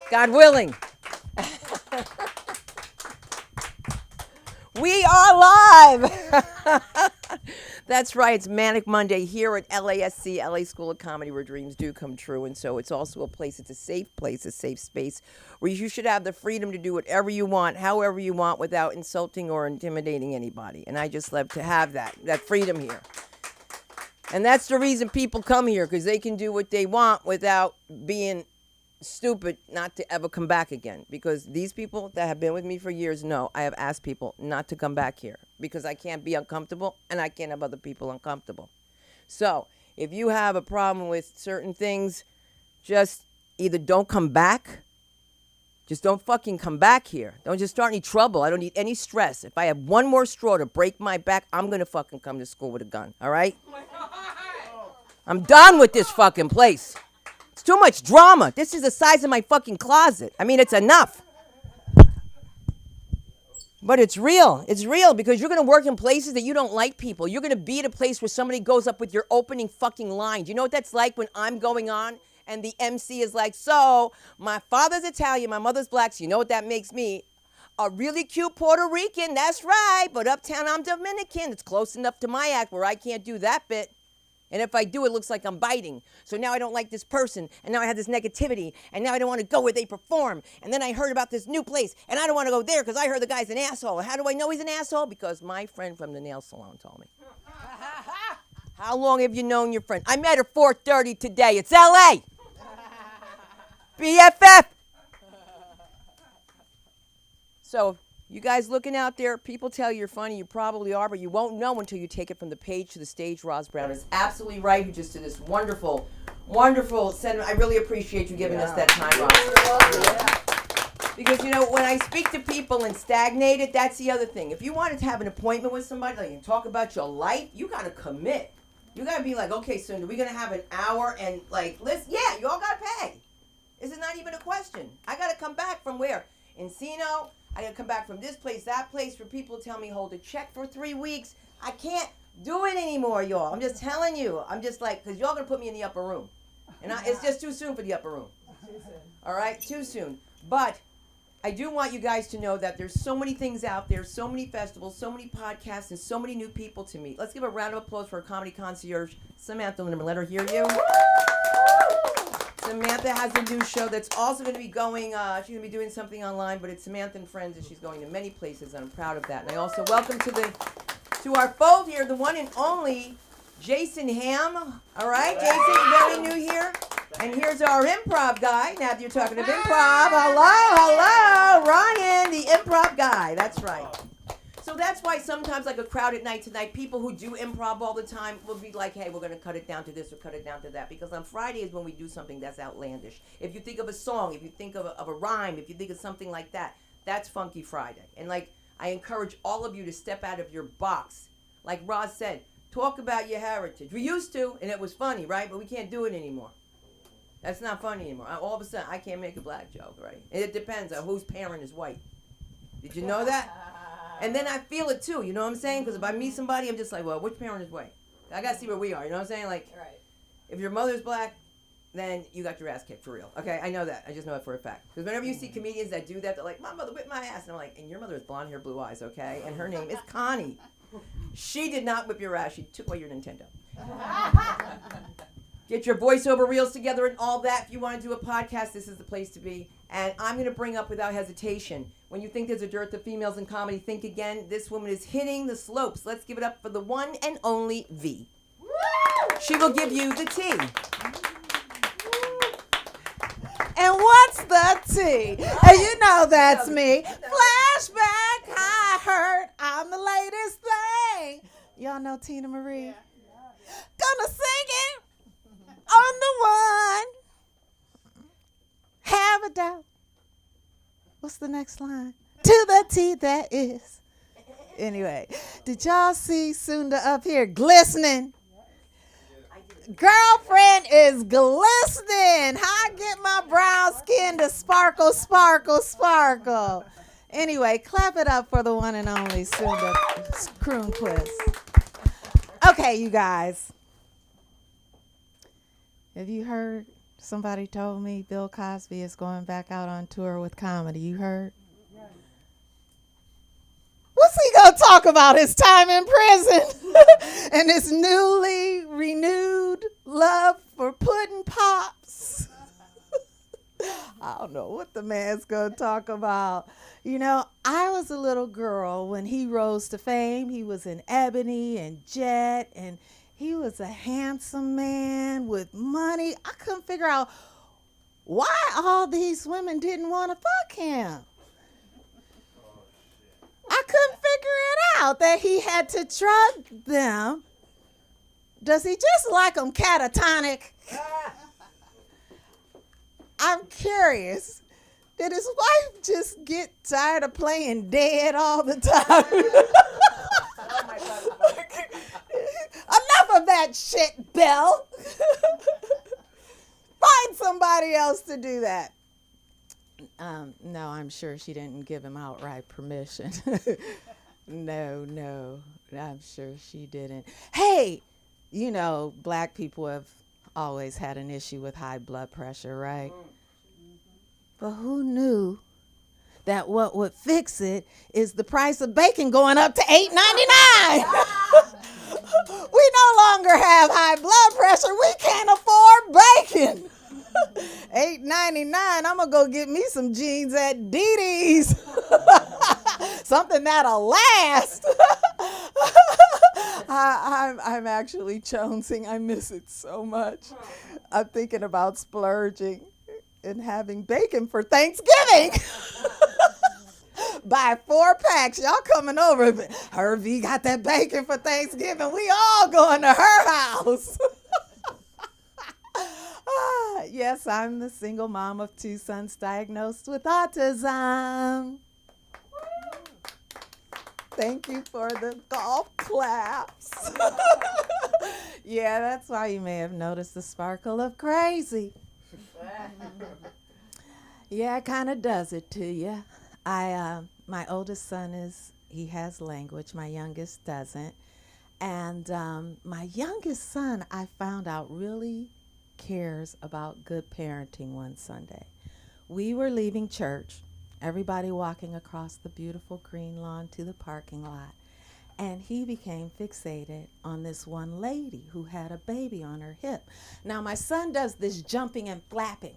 God willing. We are live. That's right. It's Manic Monday here at LASC, LA School of Comedy, where dreams do come true. And so it's also a place, it's a safe place, a safe space where you should have the freedom to do whatever you want, however you want, without insulting or intimidating anybody. And I just love to have that freedom here. And that's the reason people come here, because they can do what they want without being stupid not to ever come back again, because these people that have been with me for years know I have asked people not to come back here because I can't be uncomfortable and I can't have other people uncomfortable. So if you have a problem with certain things, just either don't come back, just don't fucking come back here. Don't just start any trouble. I don't need any stress. If I have one more straw to break my back, I'm gonna fucking come to school with a gun, all right? I'm done with this fucking place. It's too much drama. This is the size of my fucking closet. I mean, it's enough. But it's real. It's real, because you're going to work in places that you don't like people. You're going to be at a place where somebody goes up with your opening fucking line. Do you know what that's like when I'm going on and the MC is like, so, my father's Italian, my mother's black, so you know what that makes me? A really cute Puerto Rican, that's right. But uptown, I'm Dominican. It's close enough to my act where I can't do that bit. And if I do, it looks like I'm biting. So now I don't like this person. And now I have this negativity. And now I don't want to go where they perform. And then I heard about this new place. And I don't want to go there because I heard the guy's an asshole. How do I know he's an asshole? Because my friend from the nail salon told me. How long have you known your friend? I met her 4:30 today. It's LA. BFF. So you guys looking out there, people tell you you're funny, you probably are, but you won't know until you take it from the page to the stage. Roz Brown is absolutely right. You just did this wonderful, wonderful sentiment. I really appreciate you giving us that time, Roz. Because, you know, when I speak to people and stagnate it, that's the other thing. If you wanted to have an appointment with somebody, like, and talk about your life, you got to commit. You got to be like, okay, so are we going to have an hour and, like, listen, yeah, you all got to pay. This is not even a question. I got to come back from where? Encino. I gotta come back from this place, that place, for people to tell me hold a check for 3 weeks. I can't do it anymore, y'all. I'm just telling you. I'm just like, because y'all gonna put me in the upper room. And it's just too soon for the upper room. All right, too soon. But I do want you guys to know that there's so many things out there, so many festivals, so many podcasts, and so many new people to meet. Let's give a round of applause for our comedy concierge, Samantha Lindemann. Let her hear you. Samantha has a new show that's also going to be going, she's going to be doing something online, but it's Samantha and Friends, and she's going to many places, and I'm proud of that. And I also welcome to our fold here, the one and only Jason Ham. All right, Jason, very new here. And here's our improv guy. Now that you're talking of improv, hello, Ryan, the improv guy. That's right. So that's why sometimes, like a crowded night tonight, people who do improv all the time will be like, hey, we're going to cut it down to this or cut it down to that. Because on Friday is when we do something that's outlandish. If you think of a song, if you think of a rhyme, if you think of something like that, that's Funky Friday. And like, I encourage all of you to step out of your box. Like Roz said, talk about your heritage. We used to, and it was funny, right? But we can't do it anymore. That's not funny anymore. All of a sudden, I can't make a black joke, right? And it depends on whose parent is white. Did you know that? And then I feel it too, you know what I'm saying? Because if I meet somebody, I'm just like, well, which parent is white? I got to see where we are, you know what I'm saying? Like, right. If your mother's black, then you got your ass kicked for real. Okay, I know that. I just know it for a fact. Because whenever you see comedians that do that, they're like, my mother whipped my ass. And I'm like, and your mother has blonde hair, blue eyes, okay? And her name is Connie. She did not whip your ass. She took away your Nintendo. Get your voiceover reels together and all that. If you want to do a podcast, this is the place to be. And I'm going to bring up without hesitation, when you think there's a dearth of females in comedy, think again. This woman is hitting the slopes. Let's give it up for the one and only V. Woo! She will give you the tea. And what's the tea? And you know that's me. Flashback, I heard I'm the latest thing. Y'all know Tina Marie? Yeah. Gonna sing it on the one. Have a doubt. What's the next line? To the T that is. Anyway, did y'all see Sunda up here glistening? Girlfriend is glistening. How I get my brown skin to sparkle, sparkle, sparkle. Anyway, clap it up for the one and only Sunda Kroonquist. Okay, you guys. Have you heard Somebody told me Bill Cosby is going back out on tour with comedy. You heard? What's he going to talk about? His time in prison and his newly renewed love for pudding pops. I don't know what the man's going to talk about. You know, I was a little girl when he rose to fame. He was in Ebony and Jet, and he was a handsome man with money. I couldn't figure out why all these women didn't want to fuck him. I couldn't figure it out that he had to drug them. Does he just like them catatonic? I'm curious. Did his wife just get tired of playing dead all the time? Oh my God. Enough of that shit, Bill. Find somebody else to do that. No, I'm sure she didn't give him outright permission. No, I'm sure she didn't. Hey, you know, black people have always had an issue with high blood pressure, right? But who knew that what would fix it is the price of bacon going up to $8.99? We no longer have high blood pressure. We can't afford bacon. $8.99. I'm gonna go get me some jeans at Dee Dee's. Something that'll last. I'm actually jonesing. I miss it so much. I'm thinking about splurging and having bacon for Thanksgiving. Buy 4 packs. Y'all coming over. Hervey got that bacon for Thanksgiving. We all going to her house. Yes, I'm the single mom of 2 sons diagnosed with autism. Thank you for the golf claps. Yeah, that's why you may have noticed the sparkle of crazy. Yeah, it kind of does it to you. My oldest son he has language. My youngest doesn't. And my youngest son, I found out, really cares about good parenting one Sunday. We were leaving church, everybody walking across the beautiful green lawn to the parking lot, and he became fixated on this one lady who had a baby on her hip. Now, my son does this jumping and flapping,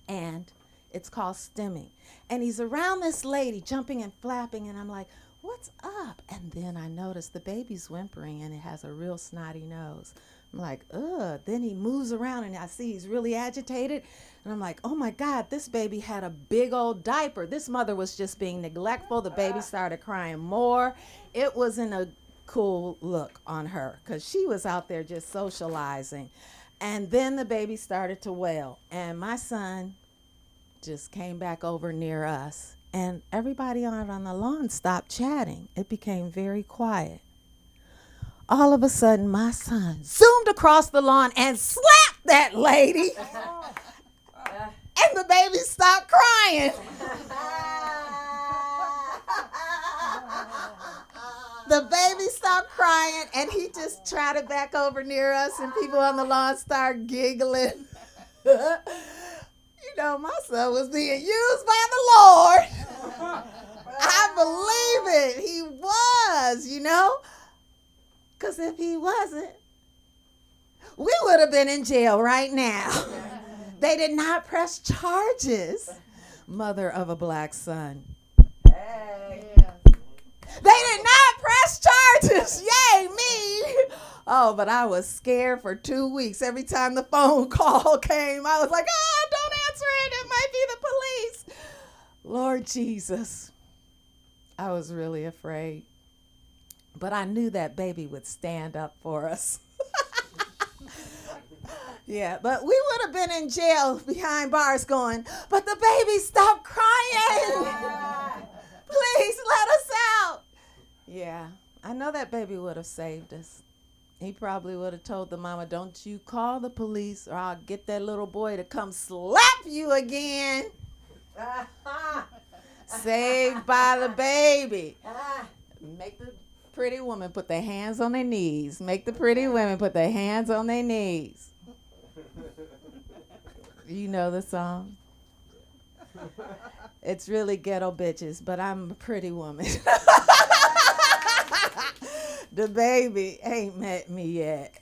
and it's called stimming. And he's around this lady jumping and flapping, and I'm like, what's up? And then I noticed the baby's whimpering, and it has a real snotty nose. I'm like, ugh. Then he moves around, and I see he's really agitated. And I'm like, oh, my God, this baby had a big old diaper. This mother was just being neglectful. The baby started crying more. It wasn't a cool look on her because she was out there just socializing. And then the baby started to wail. And my son just came back over near us. And everybody on the lawn stopped chatting. It became very quiet. All of a sudden, my son zoomed across the lawn and slapped that lady. And the baby stopped crying. The baby stopped crying, and he just trotted back over near us, and people on the lawn started giggling. You know, my son was being used by the Lord. I believe it. He was, you know. Because if he wasn't, we would have been in jail right now. They did not press charges. Mother of a black son. Hey. They did not press charges. Yay, me. Oh, but I was scared for 2 weeks. Every time the phone call came, I was like, don't answer it. It might be the police. Lord Jesus. I was really afraid. But I knew that baby would stand up for us. Yeah, but we would have been in jail behind bars going, but the baby stopped crying. Please let us out. Yeah, I know that baby would have saved us. He probably would have told the mama, don't you call the police or I'll get that little boy to come slap you again. Saved by the baby. Make the pretty woman put their hands on their knees. Make the pretty women put their hands on their knees. You know the song? It's really ghetto bitches, but I'm a pretty woman. The baby ain't met me yet.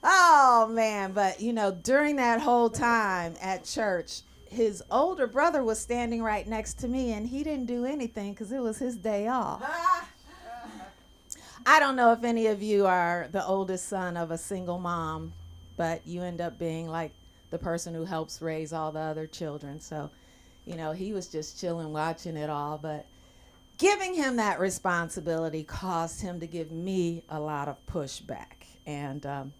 Oh, man. But, during that whole time at church, his older brother was standing right next to me, and he didn't do anything because it was his day off. I don't know if any of you are the oldest son of a single mom, but you end up being like the person who helps raise all the other children. So, he was just chilling, watching it all. But giving him that responsibility caused him to give me a lot of pushback. And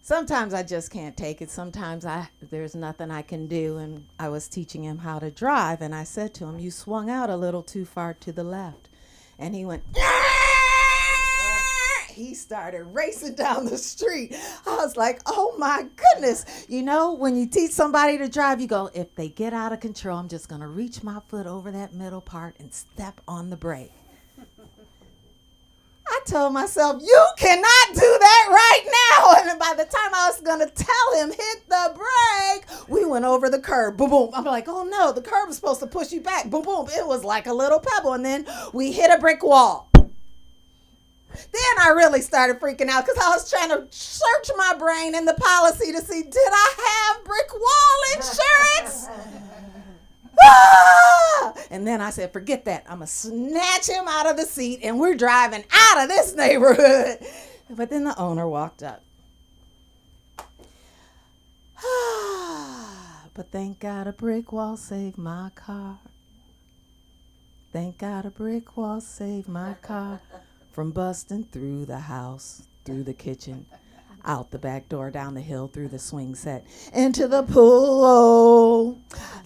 sometimes I just can't take it. Sometimes there's nothing I can do. And I was teaching him how to drive. And I said to him, you swung out a little too far to the left. And he went, he started racing down the street. I was like, oh my goodness. When you teach somebody to drive, you go, if they get out of control, I'm just going to reach my foot over that middle part and step on the brake. I told myself, you cannot do that right now. And by the time I was going to tell him, hit the brake, we went over the curb. Boom, boom. I'm like, oh no, the curb is supposed to push you back. Boom, boom. It was like a little pebble. And then we hit a brick wall. Then I really started freaking out because I was trying to search my brain in the policy to see, did I have brick wall insurance? And then I said, forget that. I'm going to snatch him out of the seat and we're driving out of this neighborhood. But then the owner walked up. But thank God a brick wall saved my car. Thank God a brick wall saved my car from busting through the house, through the kitchen, out the back door, down the hill, through the swing set, into the pool.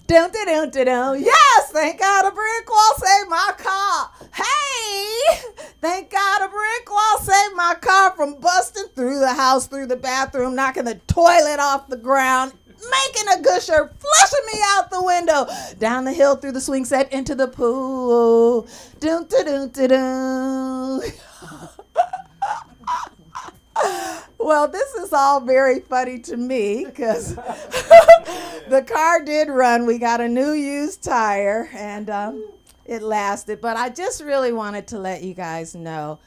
Dun-dun-dun-dun-dun. Yes, thank God a brick wall saved my car. Hey, thank God a brick wall saved my car from busting through the house, through the bathroom, knocking the toilet off the ground, making a gusher, flushing me out the window, down the hill, through the swing set, into the pool. Dun-dun-dun-dun-dun. Well, this is all very funny to me because the car did run. We got a new used tire and it lasted. But I just really wanted to let you guys know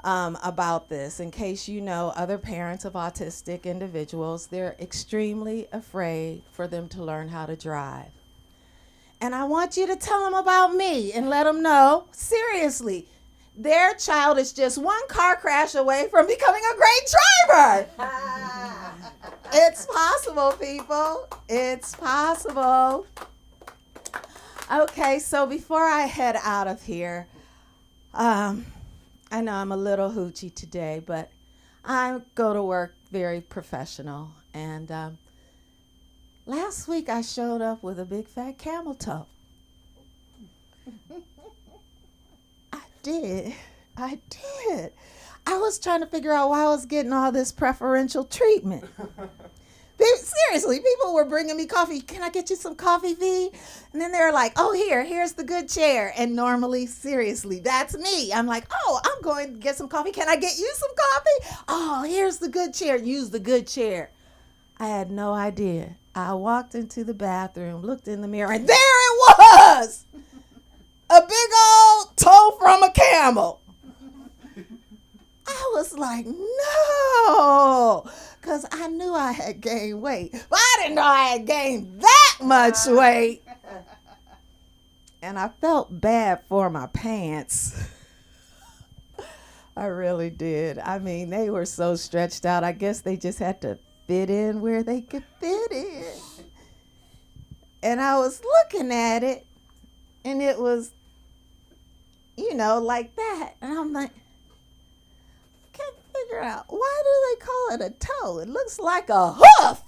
about this in case you know other parents of autistic individuals. They're extremely afraid for them to learn how to drive. And I want you to tell them about me and let them know, seriously, their child is just one car crash away from becoming a great driver. It's possible, people. It's possible. Okay, so before I head out of here, I know I'm a little hoochie today, but I go to work very professional. And last week I showed up with a big fat camel toe. I did. I was trying to figure out why I was getting all this preferential treatment. Seriously, people were bringing me coffee. Can I get you some coffee, V? And then they're like, oh, here's the good chair. And normally, seriously, that's me. I'm like, oh, I'm going to get some coffee. Can I get you some coffee? Oh, here's the good chair. Use the good chair. I had no idea. I walked into the bathroom, looked in the mirror, and there it was. A big old toe from a camel. I was like, no, because I knew I had gained weight. But I didn't know I had gained that much weight. And I felt bad for my pants. I really did. I mean, they were so stretched out. I guess they just had to fit in where they could fit in. And I was looking at it, and it was, like that. And I'm like, can't figure out, why do they call it a toe? It looks like a hoof.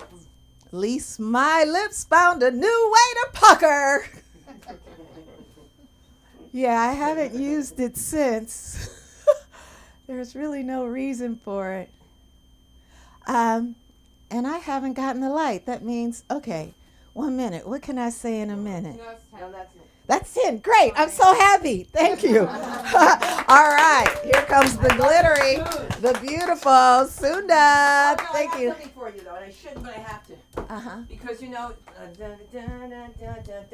At least my lips found a new way to pucker. Yeah, I haven't used it since. There's really no reason for it. And I haven't gotten the light. That means, okay, 1 minute. What can I say in a minute? No, that's it. That's it. Great. I'm so happy. Thank you. All right. Here comes the glittery, the beautiful Sunda. Oh, no, Thank I you. have something for you though, and I shouldn't, but I have to. Uh-huh. Because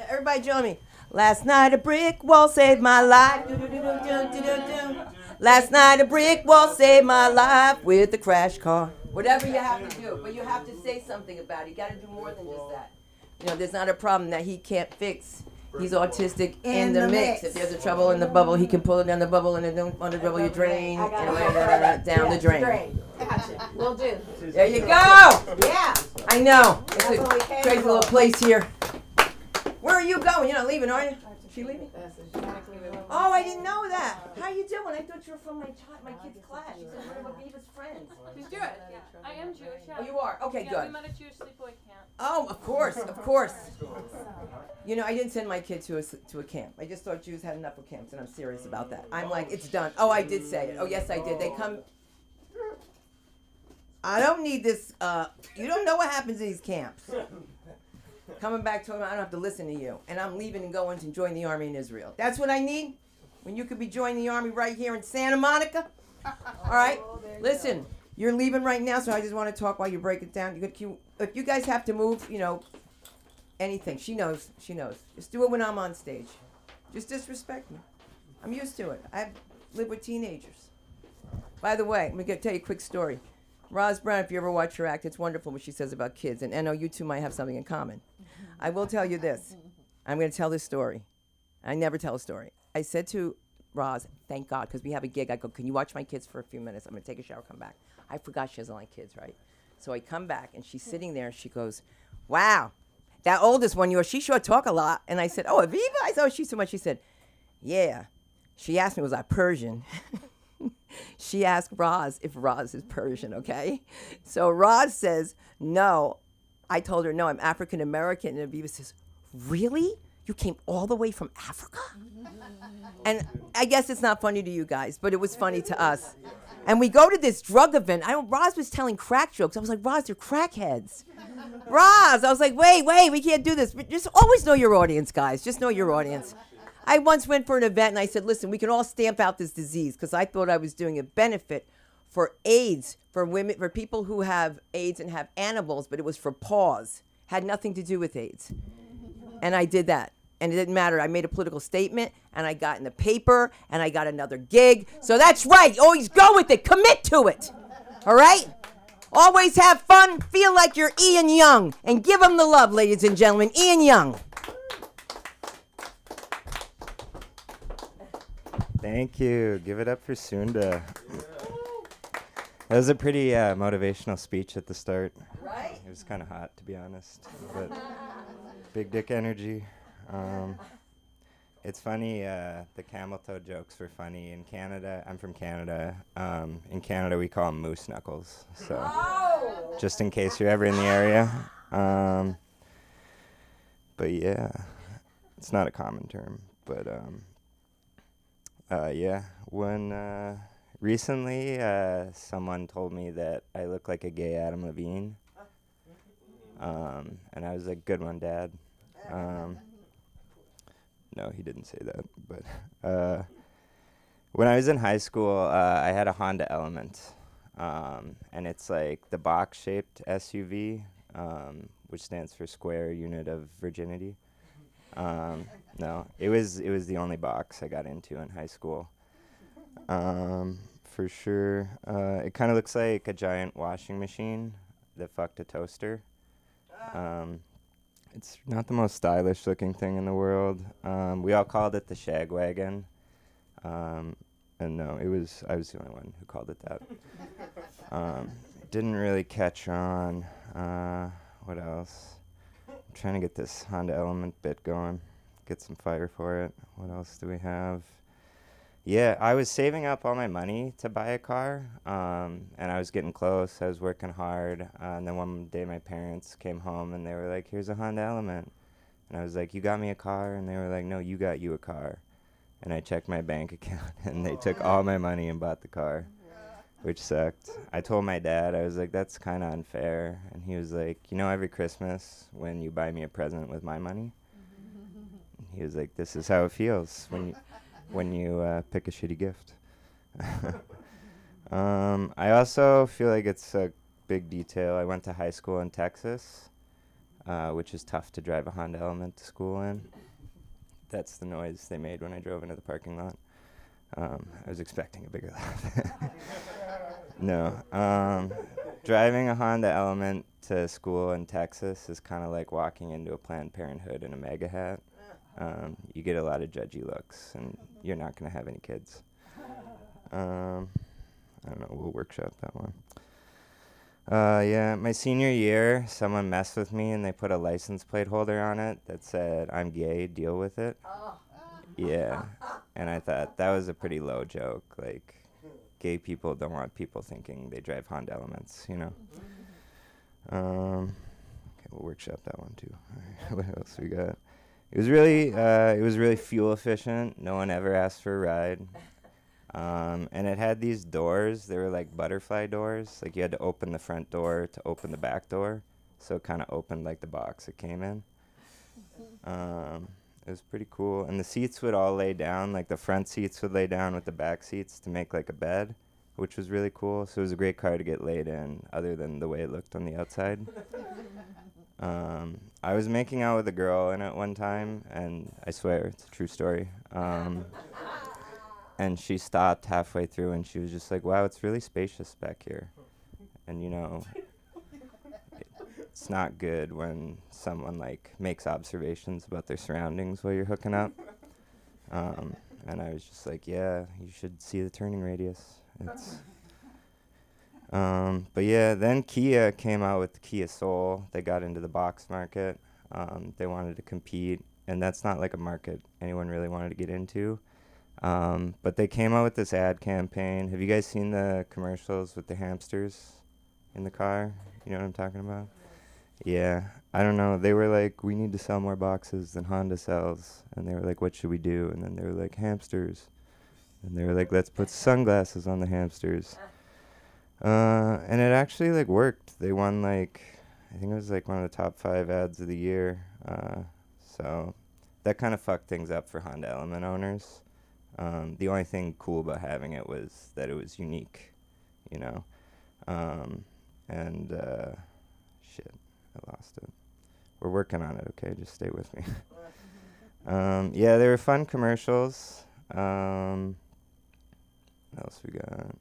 everybody join me. Last night a brick wall saved my life. Last night a brick wall saved my life with a crash car. Whatever you have to do, but you have to say something about it. You got to do more than just that. You know, there's not a problem that he can't fix. He's autistic in the mix. If there's a trouble in the bubble, he can pull it down the bubble, and then don't want to trouble you drain, down the drain. Gotcha. Will do. There you go. Yeah. I know. It's That's what we a came crazy for. little place here. Where are you going? You're not leaving, are you? She leaving? Oh, I didn't know that. How you doing? I thought you were from my kid's class. You said one of Aviva's friends. She's Jewish. Yeah. I am Jewish. Yeah. Oh, you are? Okay, Yeah, good. we met at Jewish sleepaway camp. Oh, of course, of course. You know, I didn't send my kid to a camp. I just thought Jews had enough of camps, and I'm serious about that. I'm like, it's done. Oh, I did say it. Oh, yes, I did. They come. I don't need this. You don't know what happens in these camps. Coming back to him, I don't have to listen to you. And I'm leaving and going to join the army in Israel. That's what I need? When you could be joining the army right here in Santa Monica? All right? Listen, you're leaving right now, so I just want to talk while you break it down. If you guys have to move, you know, anything. She knows. She knows. Just do it when I'm on stage. Just disrespect me. I'm used to it. I live with teenagers. By the way, I'm going to tell you a quick story. Roz Brown, if you ever watch her act, it's wonderful what she says about kids. And I know you two might have something in common. I will tell you this. I'm going to tell this story. I never tell a story. I said to Roz, thank God, because we have a gig. I go, can you watch my kids for a few minutes? I'm going to take a shower, come back. I forgot she doesn't like kids, right? So I come back, and she's sitting there, and she goes, wow, that oldest one, she sure talk a lot. And I said, oh, Aviva? I said, oh, she's so much. She said, yeah. She asked me, was I Persian? She asked Roz if Roz is Persian, okay? So Roz says, no. I told her, no, I'm African American. And Aviva says, really? You came all the way from Africa? And I guess it's not funny to you guys, but it was funny to us. And we go to this drug event. Roz was telling crack jokes. I was like, Roz, they're crackheads. Roz, I was like, wait, we can't do this. But just always know your audience, guys. Just know your audience. I once went for an event and I said, listen, we can all stamp out this disease because I thought I was doing a benefit for AIDS, for women, for people who have AIDS and have animals, but it was for paws. Had nothing to do with AIDS. And I did that. And it didn't matter. I made a political statement and I got in the paper and I got another gig. So that's right. Always go with it. Commit to it. All right? Always have fun. Feel like you're Ian Young. And give them the love, ladies and gentlemen. Ian Young. Thank you. Give it up for Sunda. That was a pretty motivational speech at the start. Right? It was kind of hot, to be honest. But big dick energy. It's funny, the camel toe jokes were funny. In Canada, I'm from Canada. In Canada, we call them moose knuckles. So just in case you're ever in the area. But yeah, it's not a common term. But yeah, when recently someone told me that I look like a gay Adam Levine. And I was like, good one, Dad. No, he didn't say that. But when I was in high school, I had a Honda Element. And it's like the box-shaped SUV, which stands for Square Unit of Virginity. No, it was the only box I got into in high school. For sure. It kind of looks like a giant washing machine that fucked a toaster. It's not the most stylish looking thing in the world. We all called it the shag wagon. And no, I was the only one who called it that. Didn't really catch on. What else? I'm trying to get this Honda Element bit going. Get some fire for it. What else do we have? Yeah, I was saving up all my money to buy a car, and I was getting close. I was working hard, and then one day my parents came home, and they were like, here's a Honda Element. And I was like, you got me a car? And they were like, no, you got you a car. And I checked my bank account, and they took all my money and bought the car. which sucked. I told my dad, I was like, that's kind of unfair. And he was like, you know, every Christmas when you buy me a present with my money, and he was like, this is how it feels when you pick a shitty gift. I also feel like it's a big detail. I went to high school in Texas, which is tough to drive a Honda Element to school in. That's the noise they made when I drove into the parking lot. I was expecting a bigger laugh. No. Driving a Honda Element to school in Texas is kind of like walking into a Planned Parenthood in a MAGA hat. You get a lot of judgy looks, and you're not going to have any kids. I don't know, we'll workshop that one. Yeah, my senior year, someone messed with me and they put a license plate holder on it that said, I'm gay, deal with it. Yeah, and I thought that was a pretty low joke. Like, gay people don't want people thinking they drive Honda Elements, you know? Okay, we'll workshop that one too. What else we got? It was really fuel efficient. No one ever asked for a ride. And it had these doors. They were like butterfly doors. Like you had to open the front door to open the back door. So it kind of opened like the box it came in. It was pretty cool. And the seats would all lay down. Like the front seats would lay down with the back seats to make like a bed, which was really cool. So it was a great car to get laid in, other than the way it looked on the outside. I was making out with a girl in it one time, and I swear it's a true story. And she stopped halfway through, and she was just like, wow, it's really spacious back here. And, you know, it's not good when someone, like, makes observations about their surroundings while you're hooking up. And I was just like, yeah, you should see the turning radius. It's but yeah, then Kia came out with the Kia Soul. They got into the box market. They wanted to compete, and that's not like a market anyone really wanted to get into. But they came out with this ad campaign. Have you guys seen the commercials with the hamsters in the car? You know what I'm talking about? Yeah. I don't know. They were like, we need to sell more boxes than Honda sells. And they were like, what should we do? And then they were like, hamsters. And they were like, let's put sunglasses on the hamsters. And it actually like worked. They won like, I think it was like one of the top 5 ads of the year. So that kind of fucked things up for Honda Element owners. The only thing cool about having it was that it was unique, you know. Shit, I lost it. We're working on it, okay? Just stay with me. Yeah, they were fun commercials. What else we got?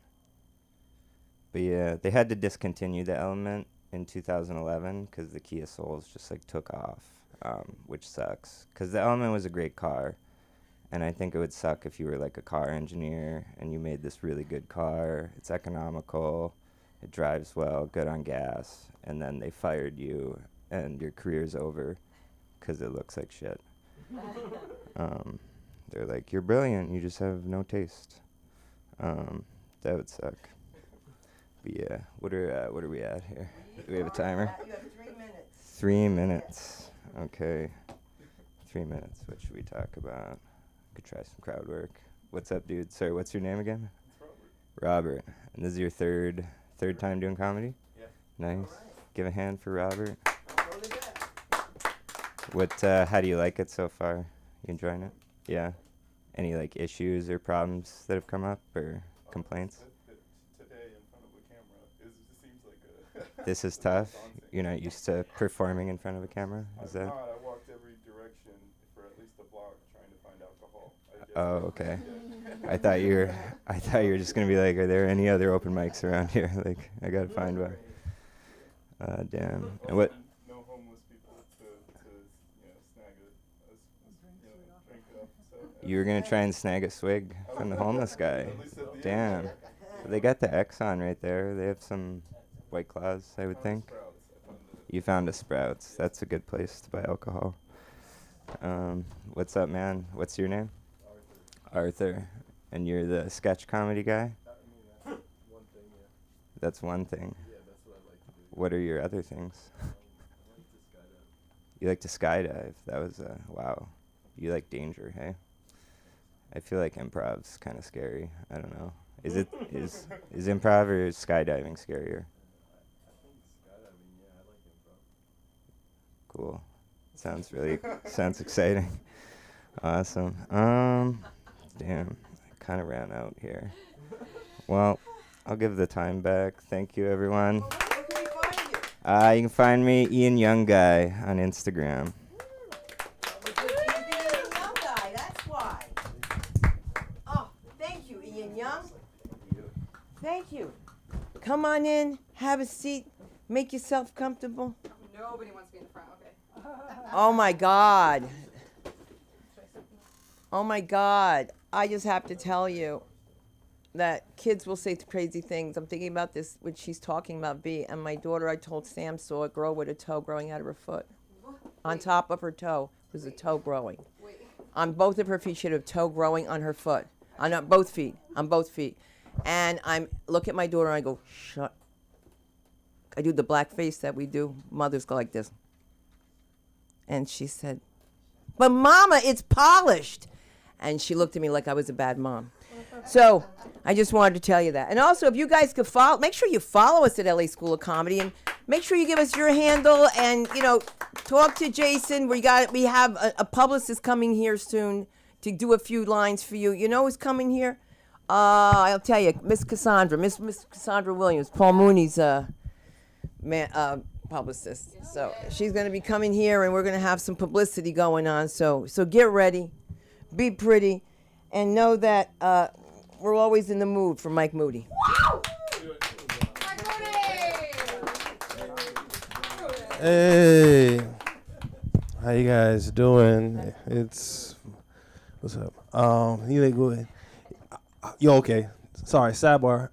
But yeah, they had to discontinue the Element in 2011 because the Kia Souls just like took off, which sucks. Because the Element was a great car. And I think it would suck if you were like a car engineer and you made this really good car. It's economical, it drives well, good on gas, and then they fired you and your career's over because it looks like shit. They're like, you're brilliant, you just have no taste. That would suck. But yeah, what are we at here? Do we have a timer? You have 3 minutes. 3 minutes. Okay. 3 minutes. What should we talk about? Could try some crowd work. What's up, dude? Sorry, what's your name again? Robert. And this is your third time doing comedy? Yeah. Nice. Right. Give a hand for Robert. Totally good. How do you like it so far? You enjoying it? Yeah. Any like issues or problems that have come up or complaints? Today in front of a camera it seems like a This is tough. You're not used to performing in front of a camera? Is that? I walked every direction for at least a block trying to find alcohol. Oh, okay. I thought you were just gonna be like, are there any other open mics around here? Like, I gotta find one. Damn. And what? No homeless people to snag a drink up. So, You were gonna try and snag a swig from the homeless guy. Damn. They got the Exxon right there. They have some White Claws, I would think. You found a Sprouts. That's a good place to buy alcohol. What's up, man? What's your name? Arthur. And you're the sketch comedy guy? one thing, yeah. That's one thing. Yeah, that's what I like to do. What are your other things? I like to skydive. You like to skydive. That was wow. You like danger, hey? I feel like improv's kind of scary. I don't know. Is improv or is skydiving scarier? Skydiving, yeah, I like improv. Cool. Sounds exciting. Awesome. Damn, I kind of ran out here. Well, I'll give the time back. Thank you, everyone. Where can we find you? You can find me, Ian Young Guy, on Instagram. Young guy, that's why. Oh, thank you, Ian Young. Thank you. Come on in, have a seat, make yourself comfortable. Nobody wants to be in the front. Okay. Oh my God. Oh my God. I just have to tell you that kids will say crazy things. I'm thinking about this when she's talking about V. And my daughter, I told Sam, saw a girl with a toe growing out of her foot. On top of her toe was a toe growing. On both of her feet, she had a toe growing on her foot. On both feet. On both feet. And I look at my daughter and I go, shut. I do the black face that we do. Mothers go like this. And she said, but Mama, it's polished. And she looked at me like I was a bad mom. So I just wanted to tell you that. And also, if you guys could follow, make sure you follow us at LA School of Comedy, and make sure you give us your handle, and talk to Jason. We have a publicist coming here soon to do a few lines for you. You know who's coming here? I'll tell you, Miss Cassandra Williams, Paul Mooney's publicist. So she's going to be coming here, and we're going to have some publicity going on. So get ready, be pretty, and know that we're always in the mood for Mike Moody. Hey, how you guys doing? What's up? You ain't good. Yo, okay. Sorry, sidebar.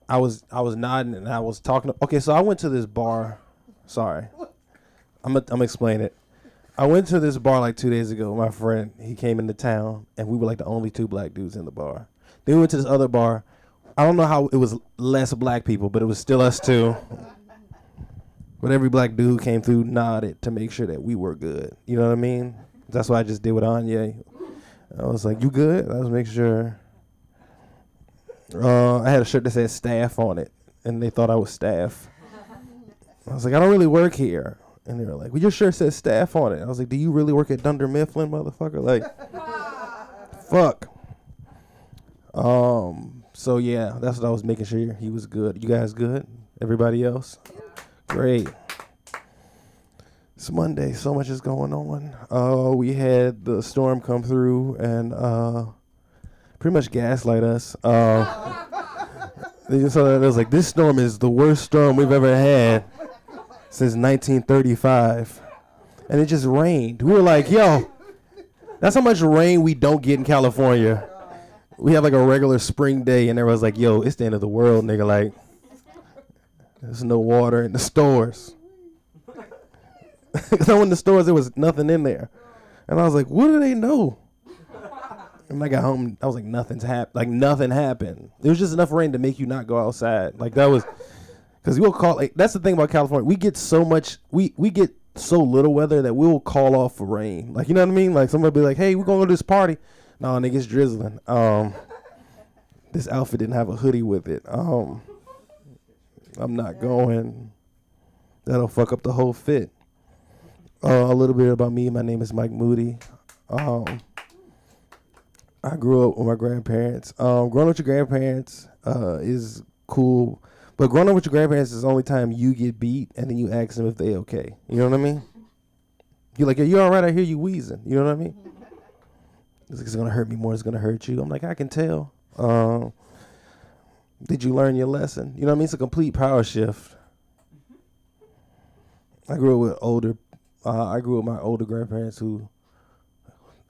I was nodding and I was talking. Okay, so I went to this bar. Sorry, I'm explaining it. I went to this bar like 2 days ago. My friend, he came into town, and we were like the only two black dudes in the bar. Then we went to this other bar. I don't know how it was less black people, but it was still us two. But every black dude who came through nodded to make sure that we were good. You know what I mean? That's what I just did with Anya. I was like, you good? I was making sure. I had a shirt that said staff on it, and they thought I was staff. I was like, I don't really work here. And they were like, well, your shirt says staff on it. I was like, do you really work at Dunder Mifflin, motherfucker? Like, fuck. So, yeah, that's what I was making sure he was good. You guys good? Everybody else? Great. It's Monday. So much is going on. We had the storm come through and pretty much gaslight us. They just saw that it was like, this storm is the worst storm we've ever had since 1935. And it just rained. We were like, yo, that's how much rain we don't get in California. We have like a regular spring day, and everyone's like, yo, it's the end of the world, nigga. Like, there's no water in the stores. Because I went in the stores, there was nothing in there. And I was like, what do they know? And I got home, I was like, nothing happened. There was just enough rain to make you not go outside. Like, that was, because we'll call, like, that's the thing about California. We get so much, we get so little weather that we'll call off for rain. Like, you know what I mean? Like, somebody will be like, hey, we're going to go to this party. No, nigga, it's drizzling. This outfit didn't have a hoodie with it. I'm not going. That'll fuck up the whole fit. A little bit about me. My name is Mike Moody. I grew up with my grandparents. Growing up with your grandparents is cool, but growing up with your grandparents is the only time you get beat, and then you ask them if they okay. You know what I mean? You're like, are you all right? I hear you wheezing. You know what I mean? It's gonna hurt me more. It's gonna hurt you. I'm like, I can tell. Did you learn your lesson? You know what I mean? It's a complete power shift. I grew up with my older grandparents who,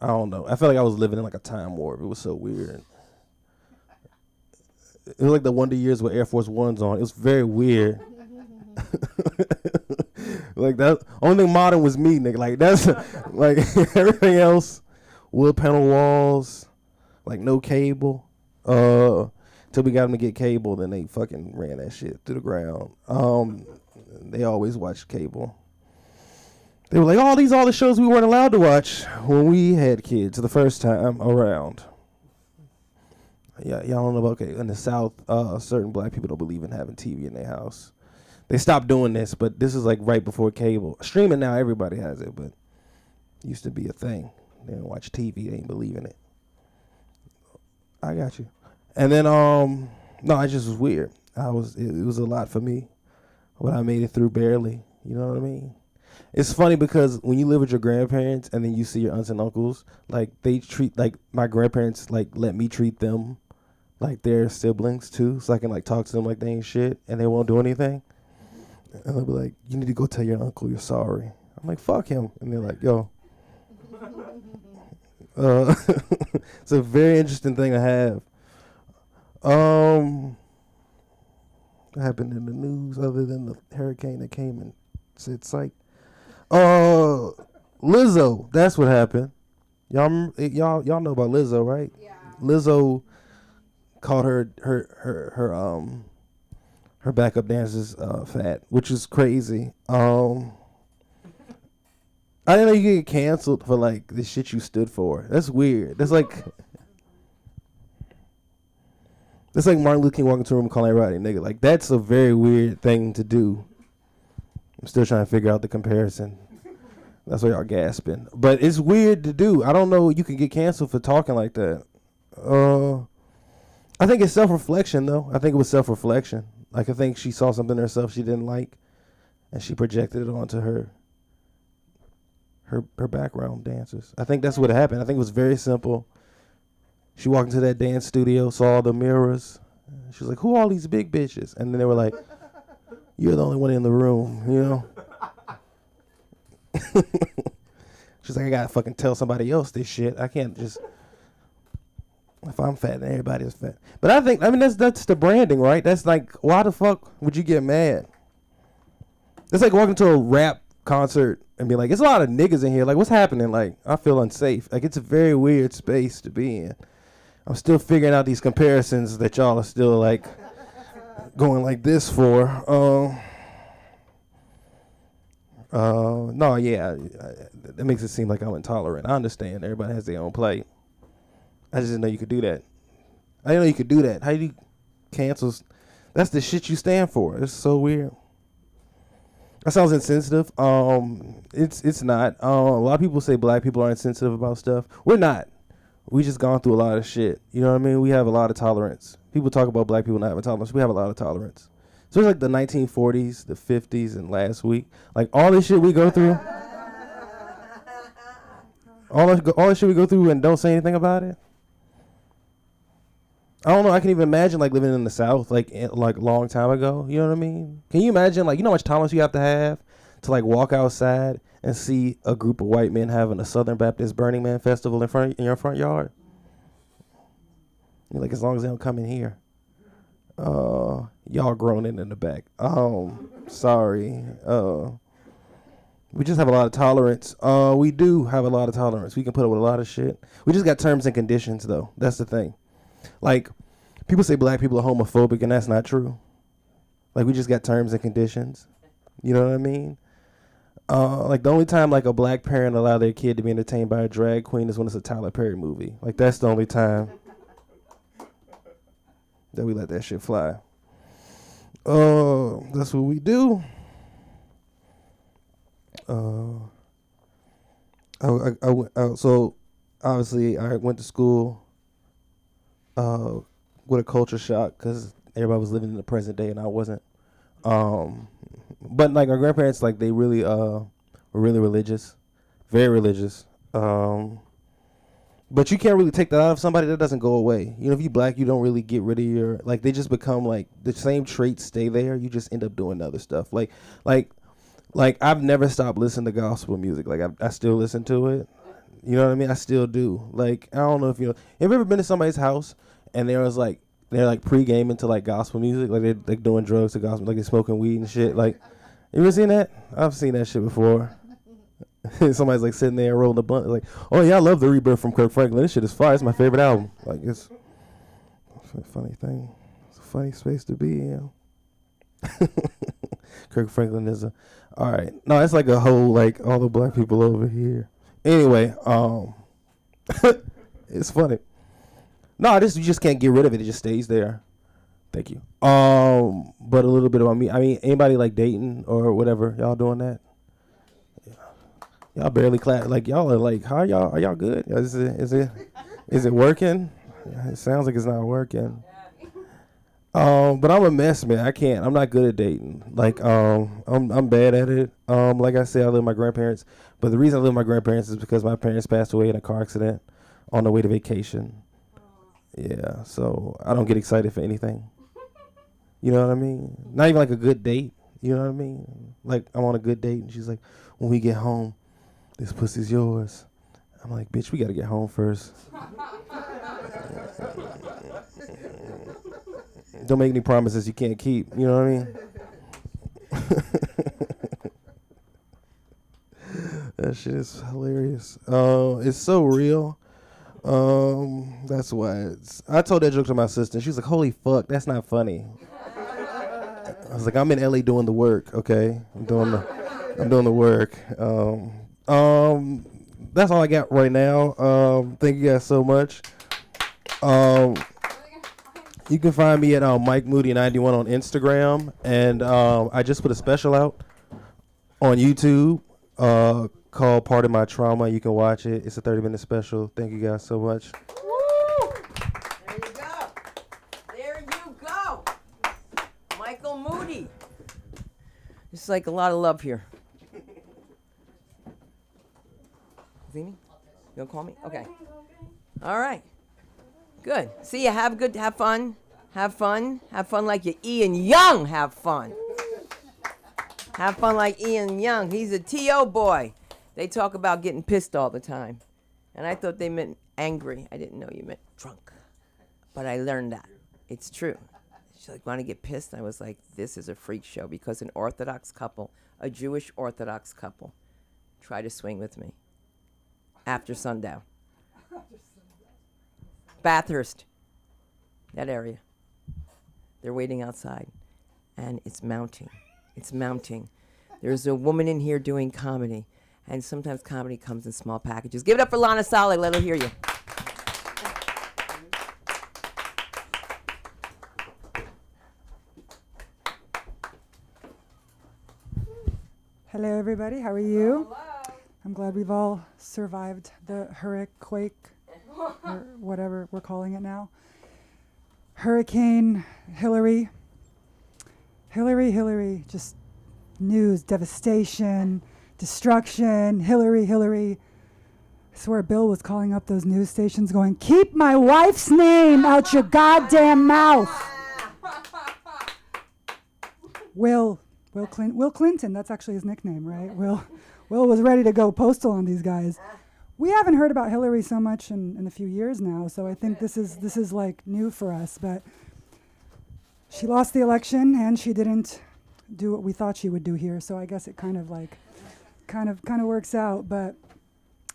I don't know. I felt like I was living in like a time warp. It was so weird. It was like the Wonder Years with Air Force Ones on. It was very weird. Like, that only thing modern was me, nigga. Like, that's like everything else, wood panel walls, like no cable. Till we got them to get cable, then they fucking ran that shit to the ground. They always watched cable. They were like, oh, these are all the shows we weren't allowed to watch when we had kids the first time around. Yeah, y'all don't know about, okay, in the South, certain black people don't believe in having TV in their house. They stopped doing this, but this is like right before cable. Streaming now, everybody has it, but it used to be a thing. They didn't watch TV, they ain't believe in it. I got you. And then, no, it just was weird. It was a lot for me, but I made it through barely. You know what I mean? It's funny because when you live with your grandparents and then you see your aunts and uncles, like they treat, like my grandparents like let me treat them like their siblings too, so I can like talk to them like they ain't shit and they won't do anything. And they'll be like, you need to go tell your uncle you're sorry. I'm like, fuck him. And they're like, yo. It's a very interesting thing to have. What happened in the news other than the hurricane that came and said psych? Lizzo, that's what happened. Y'all know about Lizzo, right? Yeah. Lizzo called her backup dancers fat, which is crazy. I didn't know you get canceled for like the shit you stood for. That's weird. That's like Martin Luther King walking into a room and calling everybody nigga. Like that's a very weird thing to do. I'm still trying to figure out the comparison. That's why y'all gasping. But it's weird to do. I don't know you can get canceled for talking like that. I think it's self-reflection though. I think it was self-reflection. Like I think she saw something in herself she didn't like and she projected it onto her background dancers. I think that's what happened. I think it was very simple. She walked into that dance studio, saw all the mirrors. She was like, who are all these big bitches? And then they were like, you're the only one in the room, you know? She's like, I gotta fucking tell somebody else this shit. I can't just, if I'm fat, then everybody's fat. But I mean, that's the branding, right? That's like, why the fuck would you get mad? It's like walking to a rap concert and be like, there's a lot of niggas in here. Like, what's happening? Like, I feel unsafe. Like, it's a very weird space to be in. I'm still figuring out these comparisons that y'all are still, like, going like this for. No, yeah. That makes it seem like I'm intolerant. I understand. Everybody has their own plight. I just didn't know you could do that. I didn't know you could do that. How do you cancel? That's the shit you stand for. It's so weird. That sounds insensitive. It's not. A lot of people say black people are insensitive about stuff. We're not. We just gone through a lot of shit. You know what I mean? We have a lot of tolerance. People talk about black people not having tolerance. We have a lot of tolerance. So it's like the 1940s, the 50s, and last week. Like all this shit we go through. all this shit we go through and don't say anything about it. I don't know. I can even imagine like living in the South, like a long time ago. You know what I mean? Can you imagine like you know how much tolerance you have to like walk outside and see a group of white men having a Southern Baptist Burning Man festival in your front yard? You're like, as long as they don't come in here. Y'all groaning in the back. Sorry. We just have a lot of tolerance. We do have a lot of tolerance. We can put up with a lot of shit. We just got terms and conditions though. That's the thing. Like, people say black people are homophobic, and that's not true. Like, we just got terms and conditions. You know what I mean? Like, the only time, like, a black parent allow their kid to be entertained by a drag queen is when it's a Tyler Perry movie. Like, that's the only time that we let that shit fly. That's what we do. So, obviously, I went to school with a culture shock because everybody was living in the present day and I wasn't. But like our grandparents, like they really were really religious, very religious. But you can't really take that out of somebody. That doesn't go away. You know, if you black, you don't really get rid of your like. They just become like the same traits stay there. You just end up doing other stuff. Like I've never stopped listening to gospel music. Like I still listen to it. You know what I mean? I still do. Like I don't know if you know. Have you ever been to somebody's house and they're like pre-gaming to like gospel music, like they're like doing drugs to gospel, like they're smoking weed and shit. Like, you ever seen that? I've seen that shit before. Somebody's like sitting there rolling a blunt, like, oh yeah, I love The Rebirth from Kirk Franklin. This shit is fire. It's my favorite album. Like it's a funny thing. It's a funny space to be in. Kirk Franklin is all right. No, it's like a whole like all the black people over here. Anyway, it's funny. No, you just can't get rid of it. It just stays there. Thank you. But a little bit about me. I mean, anybody like dating or whatever? Y'all doing that? Y'all barely clap. Like y'all are like, how y'all? Are y'all good? Is it working? It sounds like it's not working. But I'm a mess, man. I can't. I'm not good at dating. Like, I'm bad at it. Like I said, I live with my grandparents. But the reason I live with my grandparents is because my parents passed away in a car accident on the way to vacation. Yeah, so I don't get excited for anything. You know what I mean? Not even like a good date. You know what I mean? Like, I'm on a good date, and she's like, when we get home, this pussy's yours. I'm like, bitch, we got to get home first. Don't make any promises you can't keep. You know what I mean? That shit is hilarious. It's so real. That's why I told that joke to my sister. She was like, holy fuck, that's not funny. I was like, I'm in LA doing the work, okay? I'm doing the work. That's all I got right now. Thank you guys so much. You can find me at Mike Moody 91 on Instagram, and I just put a special out on YouTube called Part of My Trauma. You can watch it. It's a 30-minute special. Thank you guys so much. Woo! There you go. There you go. Michael Moody. It's like a lot of love here. Zini, you gonna call me? Okay. All right. Good. See you. Have fun. Have fun like you Ian Young. Have fun. Have fun like Ian Young. He's a T.O. boy. They talk about getting pissed all the time. And I thought they meant angry. I didn't know you meant drunk. But I learned that. It's true. She's like, want to get pissed? I was like, this is a freak show because an Orthodox couple, a Jewish Orthodox couple, tried to swing with me after sundown. Bathurst, that area. They're waiting outside, and it's mounting. It's mounting. There's a woman in here doing comedy, and sometimes comedy comes in small packages. Give it up for Lana Saleh. Let her hear you. Hello, everybody. How are you? Hello. I'm glad we've all survived the hurricane, or whatever we're calling it now. Hurricane Hillary. Hillary, just news, devastation, destruction. Hillary. I swear Bill was calling up those news stations going, keep my wife's name out your goddamn mouth. Will Clinton, that's actually his nickname, right? Will was ready to go postal on these guys. We haven't heard about Hillary so much in a few years now, so I think this is like new for us. But she lost the election and she didn't do what we thought she would do here. So I guess it kind of works out. But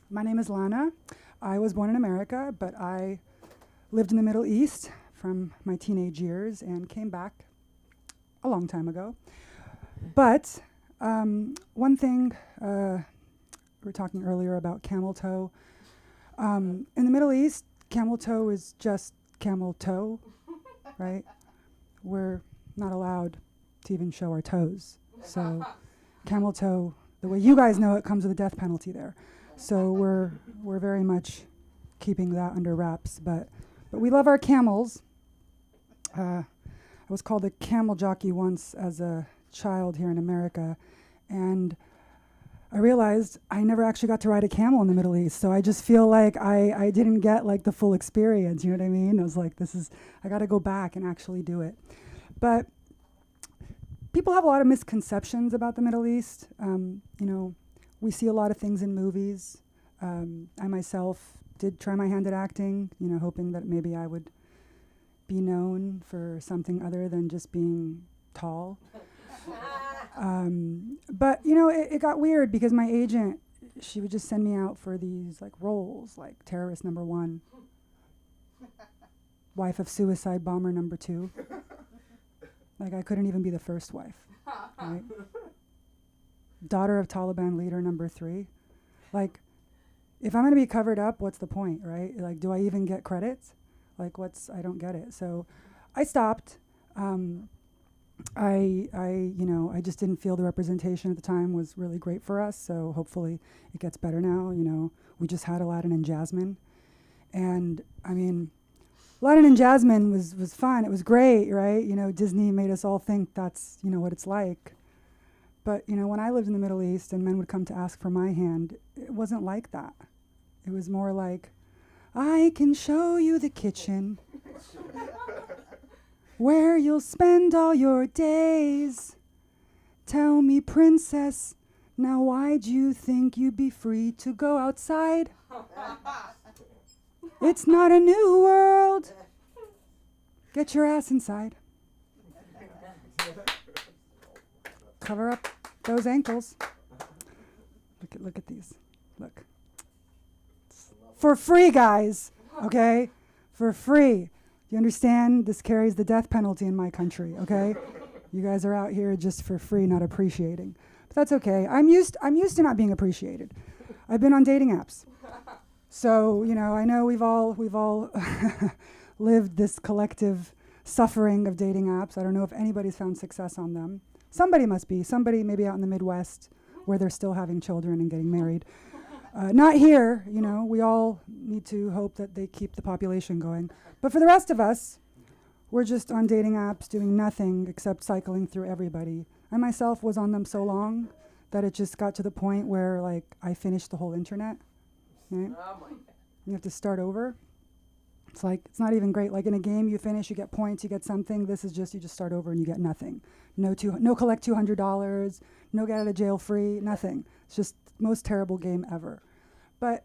my name is Lana. I was born in America, but I lived in the Middle East from my teenage years and came back a long time ago. But one thing, we were talking earlier about camel toe. In the Middle East, camel toe is just camel toe, right? We're not allowed to even show our toes. So camel toe, the way you guys know it, comes with a death penalty there. So we're very much keeping that under wraps. But we love our camels. I was called a camel jockey once as a child here in America, and I realized I never actually got to ride a camel in the Middle East, so I just feel like I didn't get like the full experience, you know what I mean? I was like, I gotta go back and actually do it. But people have a lot of misconceptions about the Middle East. We see a lot of things in movies. I myself did try my hand at acting, hoping that maybe I would be known for something other than just being tall. But it got weird because my agent, she would just send me out for these like roles, like terrorist number 1, wife of suicide bomber number 2. Like I couldn't even be the first wife, right? Daughter of Taliban leader number 3. Like, if I'm gonna be covered up, what's the point, right? Like, do I even get credits? Like, I don't get it. So I stopped. I just didn't feel the representation at the time was really great for us. So hopefully it gets better now. We just had Aladdin and Jasmine. And I mean, Aladdin and Jasmine was fun. It was great, right? Disney made us all think that's, what it's like. But, when I lived in the Middle East and men would come to ask for my hand, it wasn't like that. It was more like, I can show you the kitchen where you'll spend all your days. Tell me, princess, now why'd you think you'd be free to go outside? It's not a new world. Get your ass inside. Cover up those ankles. Look at these. Look. For free, guys. Okay? For free. You understand? This carries the death penalty in my country, okay? You guys are out here just for free, not appreciating. But that's okay. I'm used to not being appreciated. I've been on dating apps. So, I know we've all lived this collective suffering of dating apps. I don't know if anybody's found success on them. Somebody must be. Somebody maybe out in the Midwest where they're still having children and getting married. Not here, we all need to hope that they keep the population going. But for the rest of us, we're just on dating apps doing nothing except cycling through everybody. I myself was on them so long that it just got to the point where, I finished the whole internet. Right? Oh my God. You have to start over. It's not even great. Like in a game, you finish, you get points, you get something. This is just, you just start over and you get nothing. No collect $200, no get out of jail free, nothing. It's just the most terrible game ever. But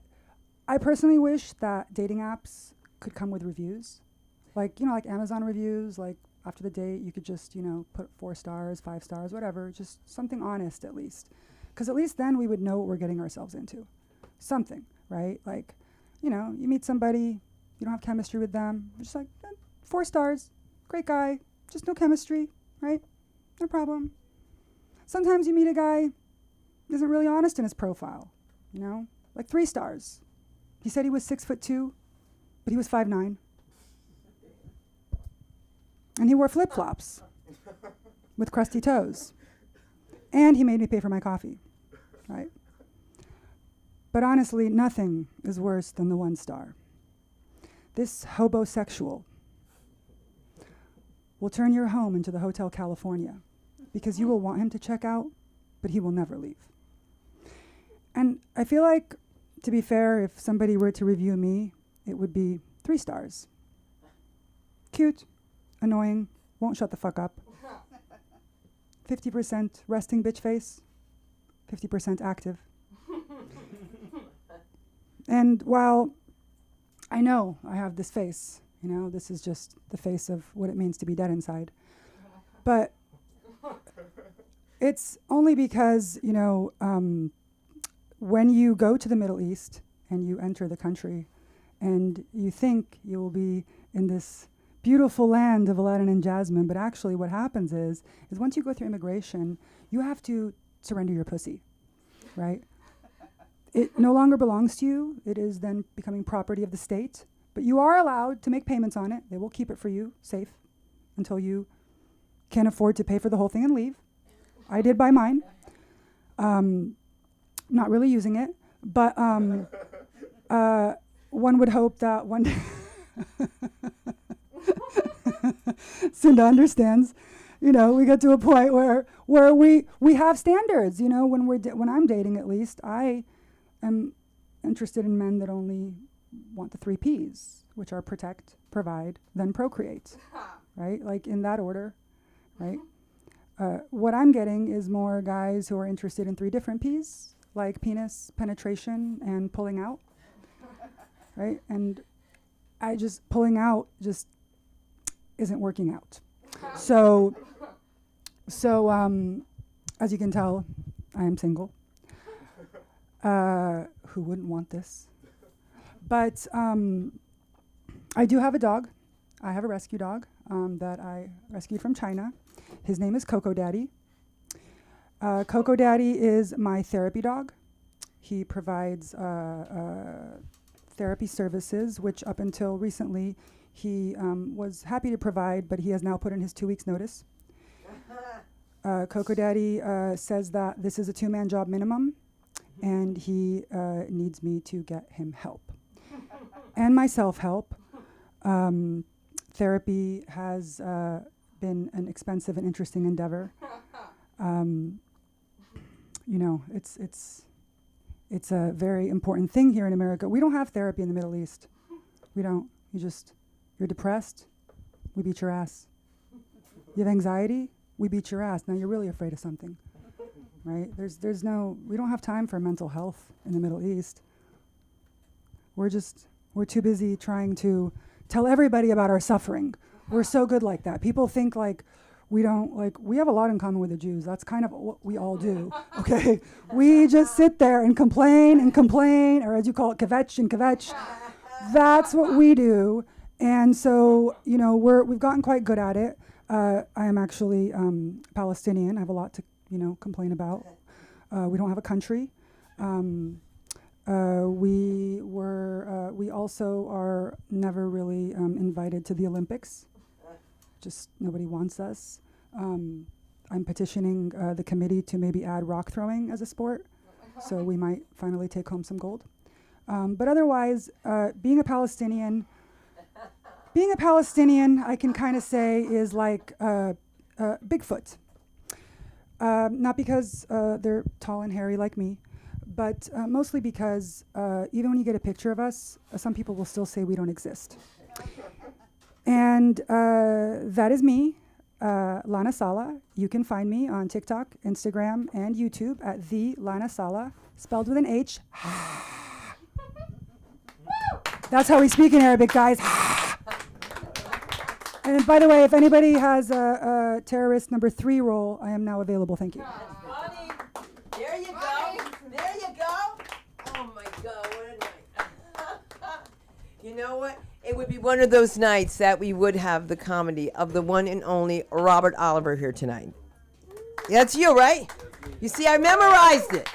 I personally wish that dating apps could come with reviews. Like Amazon reviews, after the date, you could just, put 4 stars, 5 stars, whatever, just something honest at least. Because at least then we would know what we're getting ourselves into. Something, right? You meet somebody, you don't have chemistry with them, just 4 stars, great guy, just no chemistry, right? No problem. Sometimes you meet a guy isn't really honest in his profile, 3 stars. He said he was 6'2", but he was 5'9". And he wore flip-flops with crusty toes. And he made me pay for my coffee, right? But honestly, nothing is worse than the 1 star. This hobosexual will turn your home into the Hotel California because you will want him to check out, but he will never leave. And I feel like, to be fair, if somebody were to review me, it would be 3 stars. Cute, annoying, won't shut the fuck up. 50% resting bitch face, 50% active. And while I know I have this face, this is just the face of what it means to be dead inside. But it's only because, when you go to the Middle East and you enter the country and you think you will be in this beautiful land of Aladdin and Jasmine, but actually what happens is once you go through immigration, you have to surrender your pussy, right? It no longer belongs to you. It is then becoming property of the state. But you are allowed to make payments on it. They will keep it for you safe until you can afford to pay for the whole thing and leave. I did buy mine. Not really using it. But one would hope that one day Cinda understands. We get to a point where we have standards. When I'm dating, at least, I am interested in men that only want the 3 Ps, which are protect, provide, then procreate, right? In that order, right? What I'm getting is more guys who are interested in 3 different Ps, like penis, penetration, and pulling out, right? And pulling out just isn't working out. So as you can tell, I am single. Who wouldn't want this? But I do have a dog. I have a rescue dog that I rescued from China. His name is Coco Daddy. Coco Daddy is my therapy dog. He provides therapy services, which up until recently He was happy to provide, but he has now put in his 2 weeks' notice. Coco Daddy says that this is a 2-man job minimum, and he needs me to get him help. And myself help. Therapy has been an expensive and interesting endeavor. It's a very important thing here in America. We don't have therapy in the Middle East. We don't. You're depressed, we beat your ass. You have anxiety, we beat your ass. Now you're really afraid of something, right? We don't have time for mental health in the Middle East. We're too busy trying to tell everybody about our suffering. We're so good like that. People think we have a lot in common with the Jews. That's kind of what we all do, okay? We just sit there and complain, or as you call it, kvetch and kvetch. That's what we do. And so, we've gotten quite good at it. I am actually Palestinian. I have a lot to, complain about. We don't have a country. We also are never really invited to the Olympics. Just nobody wants us. I'm petitioning the committee to maybe add rock throwing as a sport, so we might finally take home some gold. But otherwise, being a Palestinian, I can kind of say is like Bigfoot. Not because they're tall and hairy like me, but mostly because even when you get a picture of us, some people will still say we don't exist. And that is me, Lana Sala. You can find me on TikTok, Instagram, and YouTube at the Lana Sala, spelled with an H. That's how we speak in Arabic, guys. And by the way, if anybody has a terrorist number 3 role, I am now available. Thank you. Funny. There you go. There you go. Oh my God, what a night. You know what? It would be one of those nights that we would have the comedy of the one and only Robert Oliver here tonight. That's you, right? You see, I memorized it.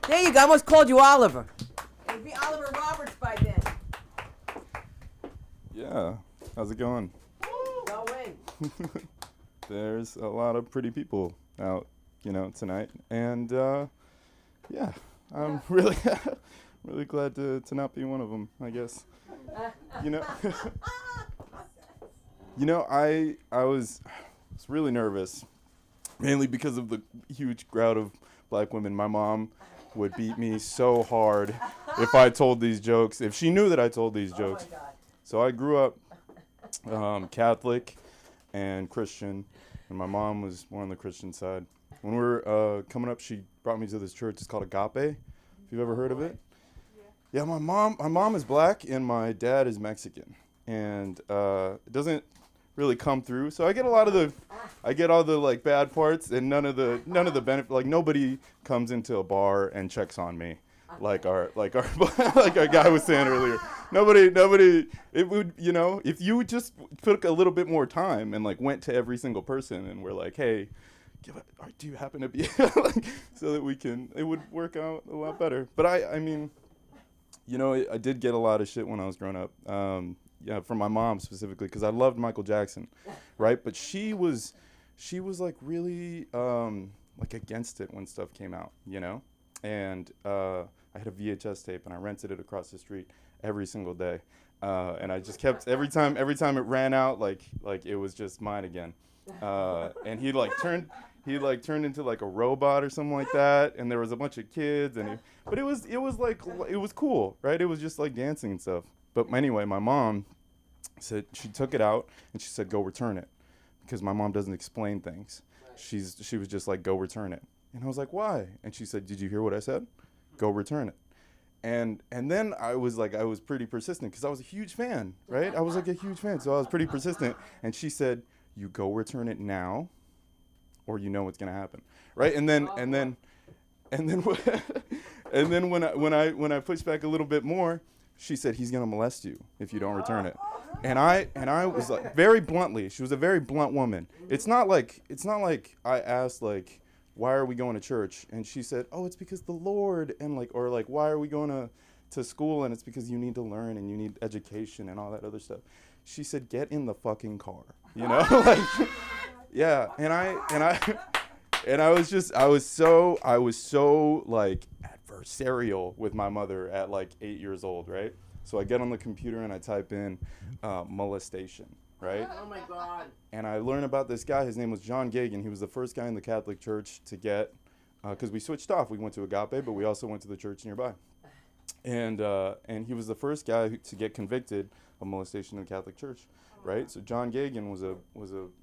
There you go. I almost called you Oliver. It'd be Oliver Roberts by then. Yeah. How's it going? Go in. There's a lot of pretty people out, tonight. And, yeah, I'm really really glad to not be one of them, I guess. I was really nervous, mainly because of the huge crowd of black women. My mom would beat me so hard if I told these jokes, if she knew that I told these jokes. Oh my God. So I grew up Catholic and Christian, and my mom was more on the Christian side. When we were coming up, she brought me to this church. It's called Agape, if you've ever heard of it. Yeah, my mom is black and my dad is Mexican, and it doesn't really come through. So I get all the bad parts and none of the benefit. Like nobody comes into a bar and checks on me, like our like our guy was saying earlier. Nobody. It would if you just took a little bit more time and went to every single person and were like, hey, do you happen to be so that it would work out a lot better. But I mean. I did get a lot of shit when I was growing up. From my mom specifically, because I loved Michael Jackson, right? But she was really against it when stuff came out, And I had a VHS tape and I rented it across the street every single day, and I just kept every time it ran out, like it was just mine again. And he turned into a robot or something like that, and there was a bunch of kids, but it was cool, right? It was just dancing and stuff. But anyway, my mom said she took it out and she said go return it, because my mom doesn't explain things. She was just go return it, and I was like, why? And she said, did you hear what I said? Go return it. And then I was pretty persistent because I was a huge fan, right? I was a huge fan, so I was pretty persistent. And she said, you go return it now, or what's gonna happen, right? And then when I pushed back a little bit more, she said, he's gonna molest you if you don't return it. And I was very bluntly, she was a very blunt woman. It's not like I asked why are we going to church? And she said, oh, it's because the Lord, and why are we going to school? And it's because you need to learn and you need education and all that other stuff. She said, get in the fucking car, you know? Like, yeah, and I was so like adversarial with my mother at like 8 years old, right? So I get on the computer and I type in molestation, right? Oh my God. And I learn about this guy. His name was John Gagan. He was the first guy in the Catholic Church to get, because we switched off. We went to Agape, but we also went to the church nearby. And he was the first guy to get convicted of molestation in the Catholic Church, right? So John Gagan was a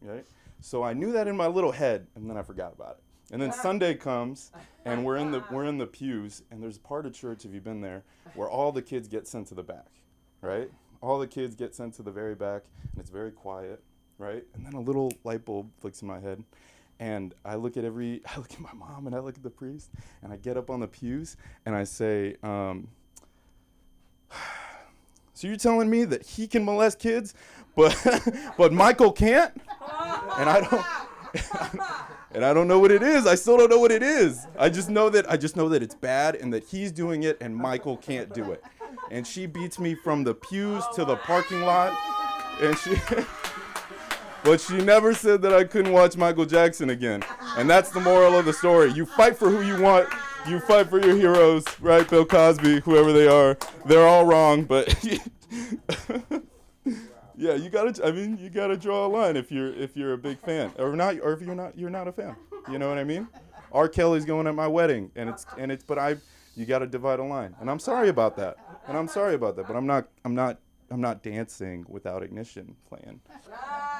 right. So I knew that in my little head, and then I forgot about it. And then Sunday comes, and we're in the pews, and there's a part of church, if you've been there, where all the kids get sent to the back, right? All the kids get sent to the very back, and it's very quiet, right? And then a little light bulb flicks in my head, and I look at my mom, and I look at the priest, and I get up on the pews, and I say, so you're telling me that he can molest kids, but Michael can't? And I don't know what it is. I still don't know what it is. I just know that it's bad and that he's doing it and Michael can't do it. And she beats me from the pews to the parking lot. And but she never said that I couldn't watch Michael Jackson again. And that's the moral of the story. You fight for who you want. You fight for your heroes, right? Bill Cosby, whoever they are. They're all wrong, but yeah, you gotta draw a line if you're a big fan, or not, or if you're not a fan. You know what I mean? R. Kelly's going at my wedding, but you gotta divide a line, and I'm sorry about that, but I'm not dancing without Ignition playing,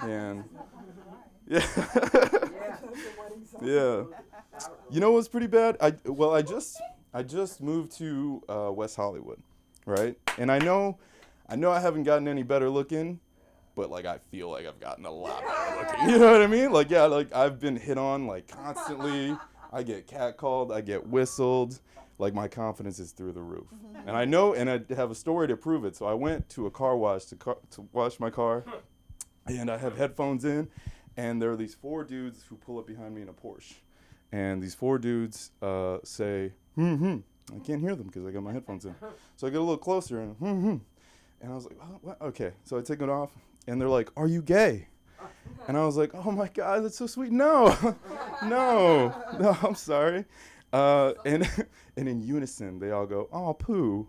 and yeah, yeah. You know what's pretty bad? I just moved to West Hollywood, right? And I know I haven't gotten any better looking, but like I feel like I've gotten a lot better looking. You know what I mean? Like, yeah, like I've been hit on like constantly. I get catcalled, I get whistled. Like my confidence is through the roof. And I know, and I have a story to prove it. So I went to a car wash to wash my car, and I have headphones in, and there are these 4 dudes who pull up behind me in a Porsche. And these 4 dudes say, I can't hear them because I got my headphones in. So I get a little closer and and I was like, what? Okay. So I take it off, and they're like, are you gay? And I was like, oh my God, that's so sweet. No, no, I'm sorry. And in unison, they all go, oh, poo.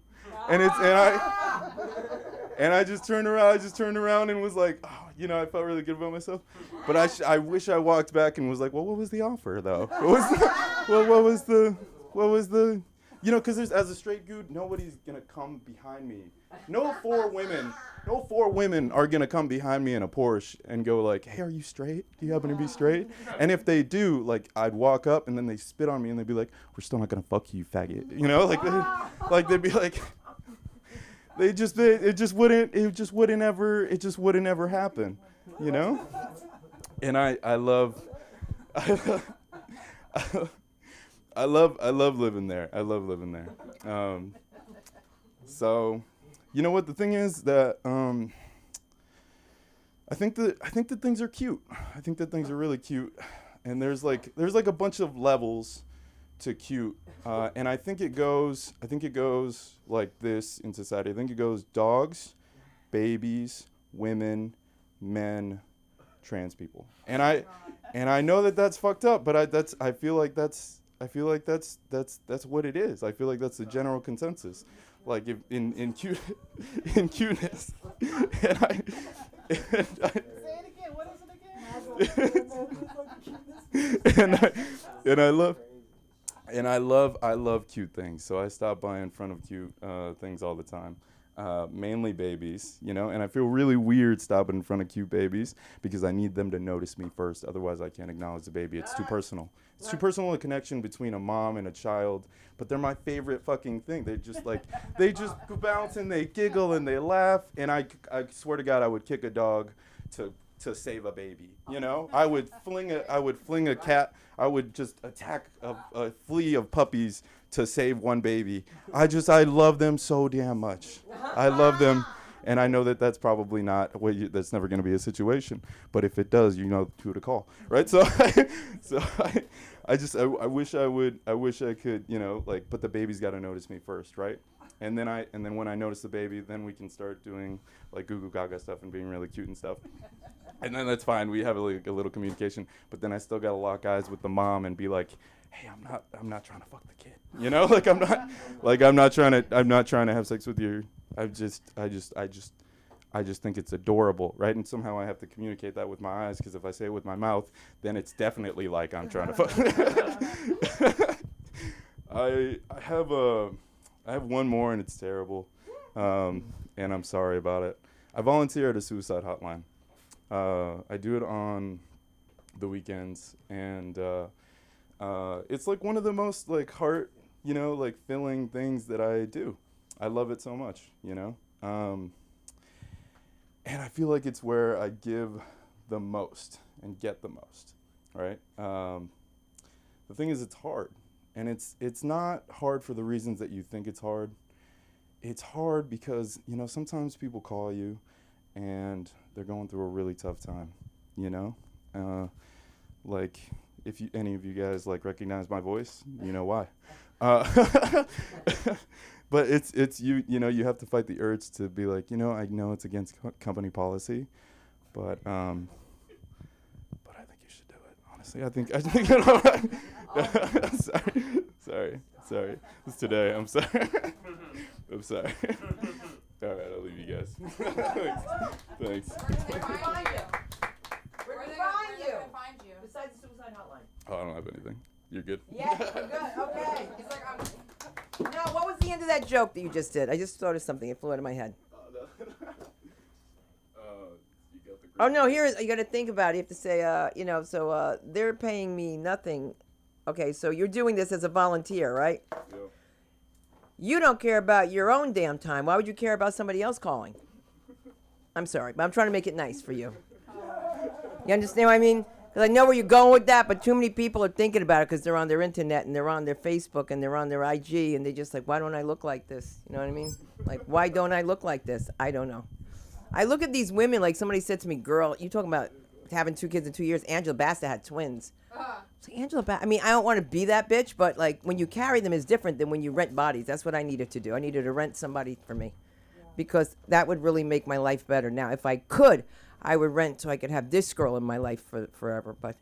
And I just turned around and was like, oh, you know, I felt really good about myself. But I wish I walked back and was like, well, what was the offer though? What was the, you know, because as a straight dude, nobody's gonna come behind me. No four women are gonna come behind me in a Porsche and go like, hey, are you straight? Do you happen to be straight? And if they do, like, I'd walk up and then they spit on me and they'd be like, we're still not gonna fuck you, faggot. You know, they'd be like, it just wouldn't ever happen, you know? And I love living there. I love living there. So, you know what the thing is that I think that things are cute. I think that things are really cute, and there's like a bunch of levels to cute, and I think it goes like this in society. I think it goes dogs, babies, women, men, trans people, and I know that that's fucked up, but I feel like that's what it is. I feel like that's the general consensus. Like if in cuteness, and I say it again. What is it again? I love cute things. So I stop by in front of cute things all the time. Mainly babies, you know, and I feel really weird stopping in front of cute babies because I need them to notice me first. Otherwise, I can't acknowledge the baby. It's too personal. It's too personal a connection between a mom and a child, but they're my favorite fucking thing. They just bounce and they giggle and they laugh, and I swear to God, I would kick a dog to save a baby. You know, I would fling a cat. I would just attack a flea of puppies to save one baby. I love them so damn much. I love them. And I know that that's probably not that's never going to be a situation. But if it does, you know who to call, right? So, I wish I could, like, but the baby's got to notice me first, right? And then when I notice the baby, then we can start doing like Goo Goo Gaga stuff and being really cute and stuff. And then that's fine. We have a little communication. But then I still got to lock eyes with the mom and be like, hey, I'm not trying to fuck the kid. Like I'm not trying to have sex with you. I just think it's adorable, right? And somehow I have to communicate that with my eyes, because if I say it with my mouth, then it's definitely like I'm trying to fuck. I have one more, and it's terrible, and I'm sorry about it. I volunteer at a suicide hotline. I do it on the weekends, and it's like one of the most like heart, like filling things that I do. I love it so much, and I feel like it's where I give the most and get the most, right? The thing is, it's hard, and it's not hard for the reasons that you think it's hard. It's hard because, sometimes people call you and they're going through a really tough time, like if any of you guys like recognize my voice, you know why. But it's you have to fight the urge to be like, I know it's against company policy, but I think you should do it. Honestly, I think sorry. It's today. I'm sorry. I'm sorry. All right, I'll leave you guys. Thanks. Where can we find you? Where can we find you? Find you. Besides the suicide hotline. Oh, I don't have anything. You're good? Yeah, we're good. Okay. He's like, now, what was the end of that joke that you just did? I just thought of something. It flew out of my head. Oh, no, you got to think about it. You have to say, they're paying me nothing. Okay, so you're doing this as a volunteer, right? Yeah. You don't care about your own damn time. Why would you care about somebody else calling? I'm sorry, but I'm trying to make it nice for you. You understand what I mean? Because I know where you're going with that, but too many people are thinking about it because they're on their internet and they're on their Facebook and they're on their IG, and they're just like, why don't I look like this? You know what I mean? Like, why don't I look like this? I don't know. I look at these women, like somebody said to me, girl, you talking about having 2 kids in 2 years. Angela Bassett had twins. It's like, Angela Bassett, I don't want to be that bitch, but like when you carry them is different than when you rent bodies. That's what I needed to do. I needed to rent somebody for me because that would really make my life better. Now, if I could, I would rent so I could have this girl in my life forever, but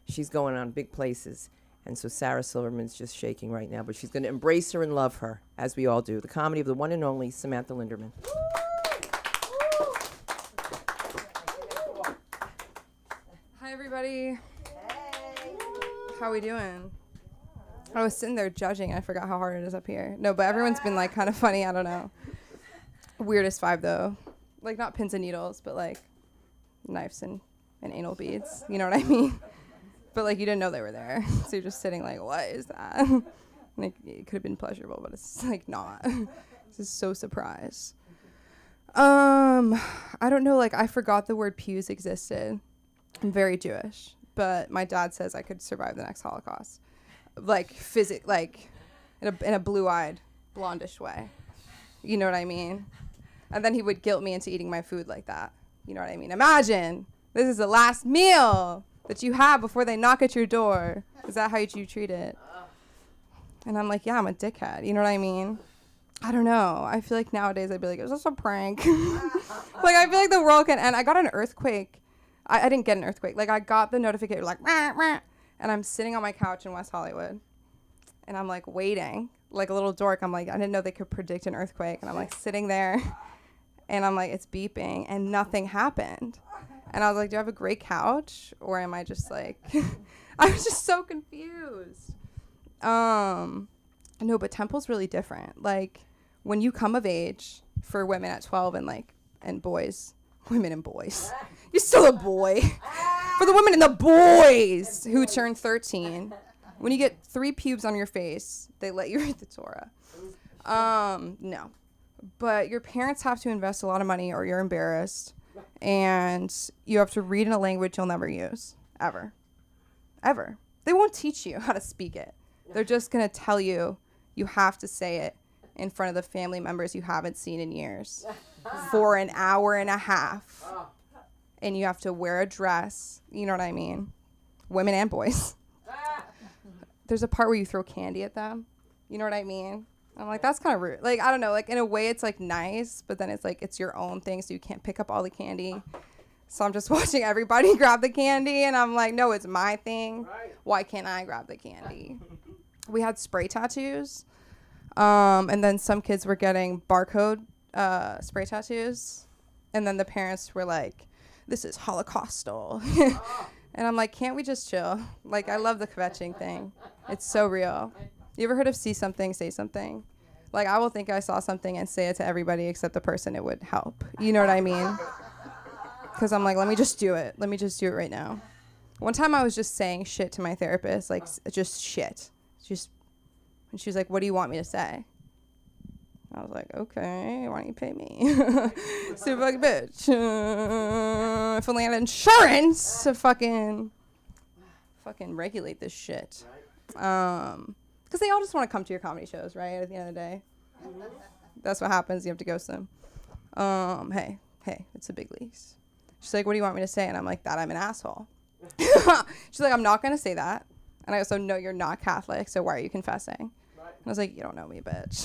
she's going on big places. And so Sarah Silverman's just shaking right now, but she's going to embrace her and love her, as we all do. The comedy of the one and only Samantha Linderman. Hi, everybody. How we doing? I was sitting there judging. I forgot how hard it is up here. No, but everyone's been like kind of funny. I don't know. Weirdest vibe though. Like not pins and needles, but like knives and anal beads. You know what I mean? But like you didn't know they were there. So you're just sitting like, what is that? Like it could have been pleasurable, but it's like not. This is so surprised. I don't know. Like I forgot the word pews existed. I'm very Jewish. But my dad says I could survive the next Holocaust, like in a blue-eyed, blondish way. You know what I mean? And then he would guilt me into eating my food like that. You know what I mean? Imagine this is the last meal that you have before they knock at your door. Is that how you treat it? And I'm like, yeah, I'm a dickhead. You know what I mean? I don't know. I feel like nowadays I'd be like, is this a prank? Like I feel like the world can end. I got an earthquake. I didn't get an earthquake. Like, I got the notification, like, rah, rah, and I'm sitting on my couch in West Hollywood, and I'm, like, waiting. Like a little dork, I'm like, I didn't know they could predict an earthquake, and I'm, like, sitting there, and I'm, like, it's beeping, and nothing happened. And I was like, do I have a great couch, or am I just, like, I was just so confused. No, but Temple's really different. Like, when you come of age, for women at 12 and boys, women and boys. You're still a boy. For the women and the boys who turn 13, when you get 3 pubes on your face, they let you read the Torah. No. But your parents have to invest a lot of money or you're embarrassed. And you have to read in a language you'll never use. Ever. Ever. They won't teach you how to speak it. They're just going to tell you you have to say it in front of the family members you haven't seen in years for an hour and a half. And you have to wear a dress. You know what I mean? Women and boys. There's a part where you throw candy at them. You know what I mean? I'm like, that's kind of rude. Like, I don't know. Like, in a way, it's, like, nice. But then it's, like, it's your own thing, so you can't pick up all the candy. So I'm just watching everybody grab the candy. And I'm like, no, it's my thing. Why can't I grab the candy? We had spray tattoos. And then some kids were getting barcode spray tattoos. And then the parents were like, this is Holocaustal. And I'm like, can't we just chill? Like, I love the kvetching thing. It's so real. You ever heard of see something, say something? Like, I will think I saw something and say it to everybody except the person it would help. You know what I mean? Because I'm like, let me just do it. Let me just do it right now. One time I was just saying shit to my therapist, like, just shit. And she was like, what do you want me to say? I was like, okay, why don't you pay me? Super fucking bitch. If only I had insurance to fucking regulate this shit. Because they all just want to come to your comedy shows, right? At the end of the day. That's what happens. You have to ghost them. Hey, it's the big leagues. She's like, what do you want me to say? And I'm like, that I'm an asshole. She's like, I'm not going to say that. And I also know you're not Catholic, so why are you confessing? And I was like, you don't know me, bitch.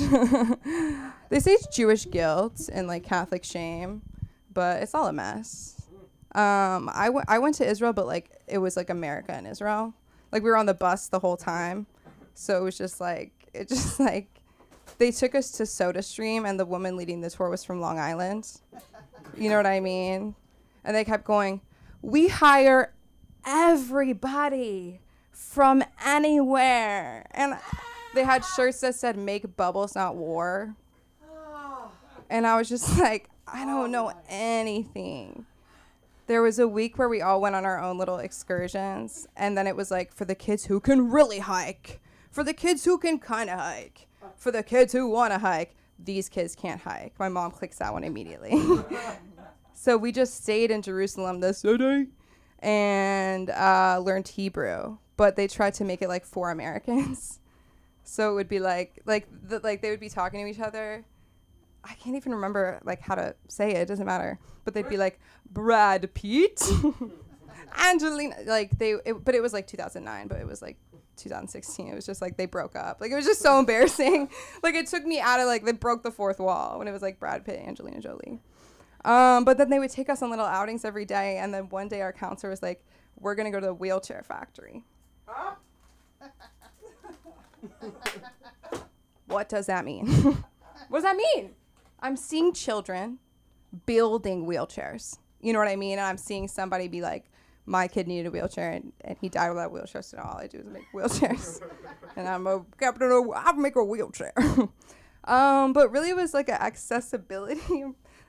They say it's Jewish guilt and, like, Catholic shame, but it's all a mess. I went to Israel, but, like, it was, like, America and Israel. Like, we were on the bus the whole time. So it was just, like, they took us to SodaStream, and the woman leading the tour was from Long Island. You know what I mean? And they kept going, we hire everybody from anywhere. And they had shirts that said, make bubbles, not war. And I was just like, I don't know anything. There was a week where we all went on our own little excursions. And then it was like, for the kids who can really hike, for the kids who can kind of hike, for the kids who want to hike, these kids can't hike. My mom clicks that one immediately. So we just stayed in Jerusalem this day and learned Hebrew. But they tried to make it like for Americans. So it would be like they would be talking to each other. I can't even remember like how to say it. It doesn't matter. But they'd be like Brad Pitt, Angelina. Like but it was like 2009. But it was like 2016. It was just like they broke up. Like it was just so embarrassing. Like it took me out of like they broke the fourth wall when it was like Brad Pitt, Angelina Jolie. But then they would take us on little outings every day. And then one day our counselor was like, "We're gonna go to the wheelchair factory." What does that mean? What does that mean? I'm seeing children building wheelchairs. You know what I mean? And I'm seeing somebody be like, my kid needed a wheelchair and he died without a wheelchair, so now all I do is make wheelchairs. And I'm a captain, I'll make a wheelchair. But really it was like an accessibility.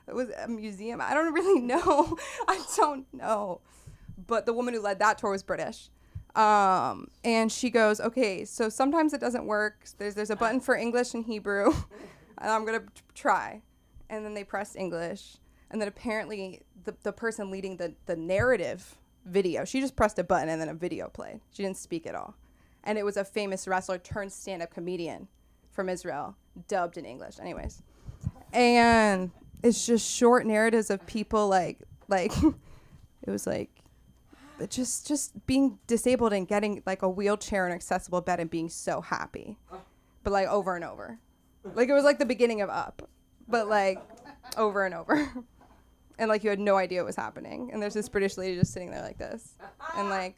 It was a museum. I don't really know. I don't know. But the woman who led that tour was British. And she goes, okay, so sometimes it doesn't work. There's a button for English and Hebrew. And I'm going to try. And then they pressed English. And then apparently the person leading the narrative video, she just pressed a button and then a video played. She didn't speak at all. And it was a famous wrestler turned stand-up comedian from Israel, dubbed in English. Anyways. And it's just short narratives of people like it was like, just being disabled and getting like a wheelchair and accessible bed and being so happy, but like over and over. Like it was like the beginning of Up, but like over and over. And like you had no idea what was happening. And there's this British lady just sitting there like this. And like,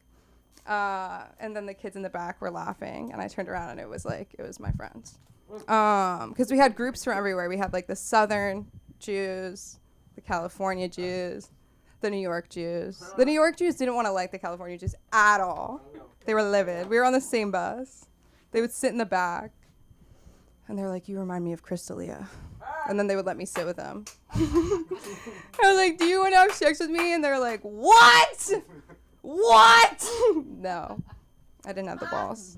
and then the kids in the back were laughing. And I turned around and it was my friends. Because we had groups from everywhere. We had like the Southern Jews, the California Jews, the New York Jews. The New York Jews didn't want to like the California Jews at all. They were livid. We were on the same bus. They would sit in the back. And they're like, you remind me of Crystalia. And then they would let me sit with them. I was like, do you want to have sex with me? And they're like, what? What? No. I didn't have the balls.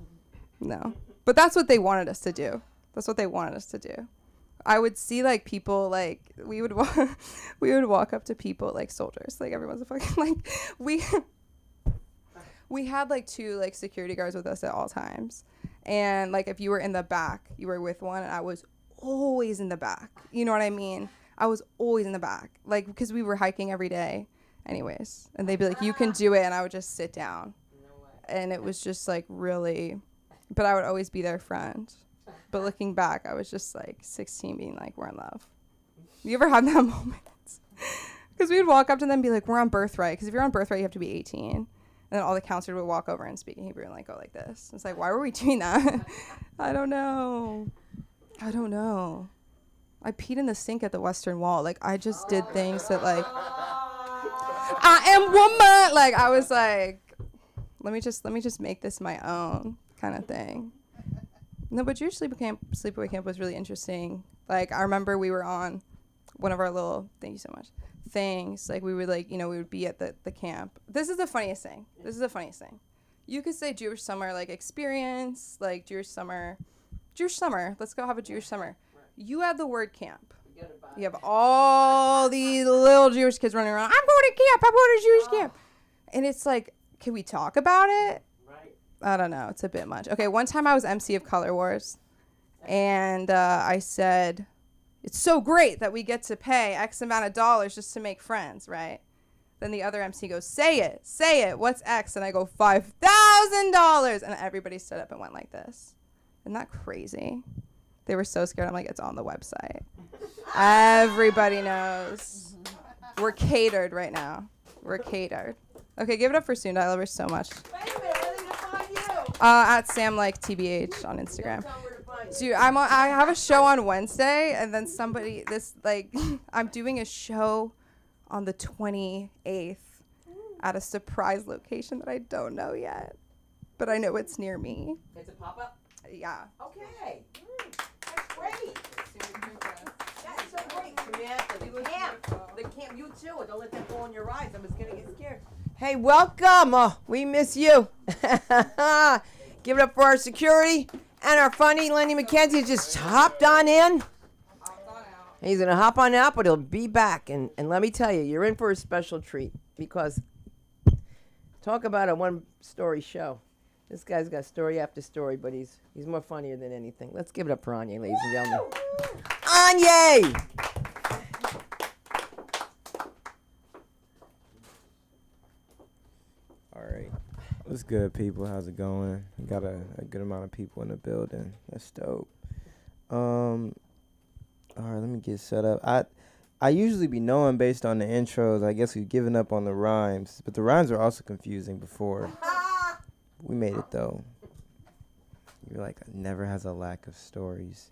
No. But that's what they wanted us to do. That's what they wanted us to do. I would see like people like we would walk up to people like soldiers. Like everyone's a fucking like we had like 2 like security guards with us at all times. And like if you were in the back, you were with one, and I was always in the back. You know what I mean? I was always in the back, like, because we were hiking every day anyways. And they'd be like, you can do it. And I would just sit down. And it was just like really, but I would always be their friend. But looking back, I was just like 16 being like, we're in love. You ever have that moment? Because we would walk up to them and be like, we're on birthright. Because if you're on birthright, you have to be 18. And then all the counselors would walk over and speak in Hebrew and like go like this. It's like, why were we doing that? I don't know. I peed in the sink at the Western Wall. Like, I just did things that, like, I am woman. Like, I was like, let me just make this my own kind of thing. No, but Jewish sleepaway camp was really interesting. Like, I remember we were on one of our little, thank you so much, things. Like, we would, like, you know, we would be at the camp. This is the funniest thing. You could say Jewish summer, like, experience, like, Jewish summer. Let's go have a Jewish summer. You have the word camp. You have all these little Jewish kids running around. I'm going to camp. I'm going to Jewish camp. And it's like, can we talk about it? Right. I don't know. It's a bit much. Okay, one time I was MC of Color Wars. And I said, it's so great that we get to pay X amount of dollars just to make friends, right? Then the other MC goes, say it. What's X? And I go, $5,000. And everybody stood up and went like this. Isn't that crazy? They were so scared. I'm like, it's on the website. Everybody knows. We're catered right now. We're catered. Okay, give it up for Sunda. I love her so much. Wait a minute, where are they gonna find you? At Sam like TBH on Instagram. Dude, I have a show on Wednesday, and then I'm doing a show on the 28th at a surprise location that I don't know yet, but I know it's near me. It's a pop-up? Yeah. Okay. That's great. That's so great. Samantha, the camp, you too. Don't let that go in your eyes. I was going to get scared. Hey, welcome. Oh, we miss you. Give it up for our security and our funny Lenny McKenzie just hopped on in. He's going to hop on out, but he'll be back. And let me tell you, you're in for a special treat because talk about a one-story show. This guy's got story after story, but he's more funnier than anything. Let's give it up for Anya, ladies and gentlemen. Anya! All right. What's good, people? How's it going? We got a good amount of people in the building. That's dope. All right, let me get set up. I usually be knowing based on the intros. I guess we've given up on the rhymes, but the rhymes are also confusing before. We made it though. You're like, never has a lack of stories.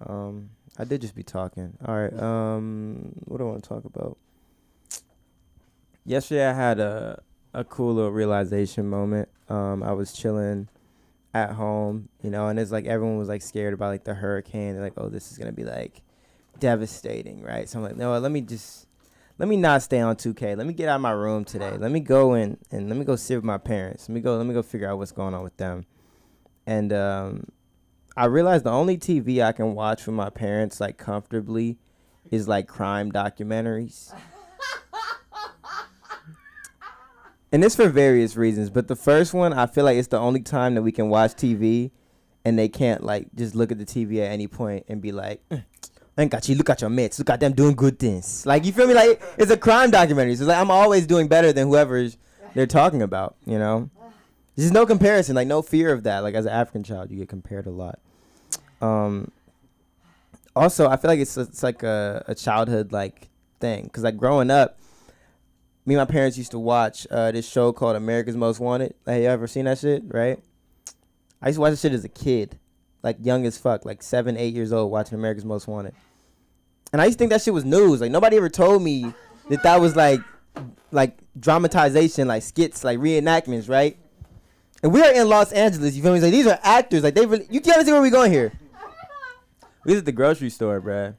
I did just be talking. All right. What do I want to talk about? Yesterday I had a cool little realization moment. I was chilling at home, you know, and it's like everyone was like scared about like the hurricane. They're like, oh, this is gonna be like devastating, right? So I'm like, no, let me not stay on 2K. Let me get out of my room today. Let me go and let me go sit with my parents. Let me go figure out what's going on with them. And I realized the only TV I can watch with my parents like comfortably is like crime documentaries. And it's for various reasons, but the first one, I feel like it's the only time that we can watch TV and they can't like just look at the TV at any point and be like, look at your mates, look at them doing good things. Like, you feel me? Like, it's a crime documentary. So it's like I'm always doing better than whoever they're talking about, you know? There's no comparison, like no fear of that. Like, as an African child, you get compared a lot. Also, I feel like it's like a childhood like thing, because like growing up, me and my parents used to watch this show called America's Most Wanted. Like, you ever seen that shit, right? I used to watch this shit as a kid, like young as fuck, like 7, 8 years old, watching America's Most Wanted. And I used to think that shit was news. Like, nobody ever told me that was like dramatization, like skits, like reenactments, right? And we are in Los Angeles, you feel me? Like, these are actors. Like, you can't see where we going here. We was at the grocery store, bruh.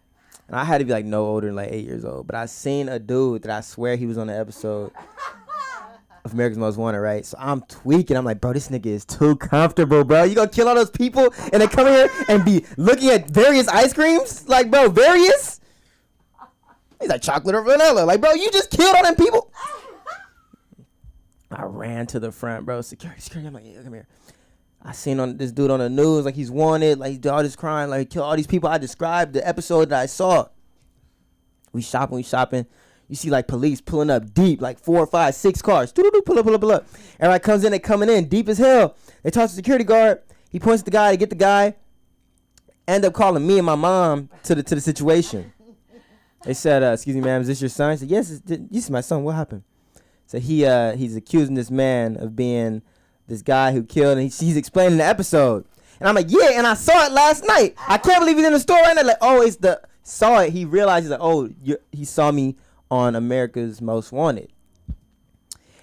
And I had to be like no older than like 8 years old. But I seen a dude that I swear he was on the episode of America's Most Wanted, right? So I'm tweaking. I'm like, bro, this nigga is too comfortable, bro. You gonna kill all those people and they come here and be looking at various ice creams? Like, bro, various? He's like chocolate or vanilla. Like, bro, you just killed all them people. I ran to the front, bro. Security. I'm like, yeah, come here. I seen on this dude on the news, like he's wanted, like he did all this crime, like he killed all these people. I described the episode that I saw. We shopping. You see like police pulling up deep, like 4 or 5, 6 cars. Doo-doo-doo, pull up. Everybody comes in, they coming in deep as hell. They talk to the security guard. He points at the guy to get the guy. End up calling me and my mom to the situation. They said, excuse me, ma'am, is this your son? I said, yes, this is my son. What happened? So he's accusing this man of being this guy who killed, and he's explaining the episode. And I'm like, yeah, and I saw it last night. I can't believe he's in the store right now. Like, oh, saw it. He realized, he's like, oh, he saw me on America's Most Wanted.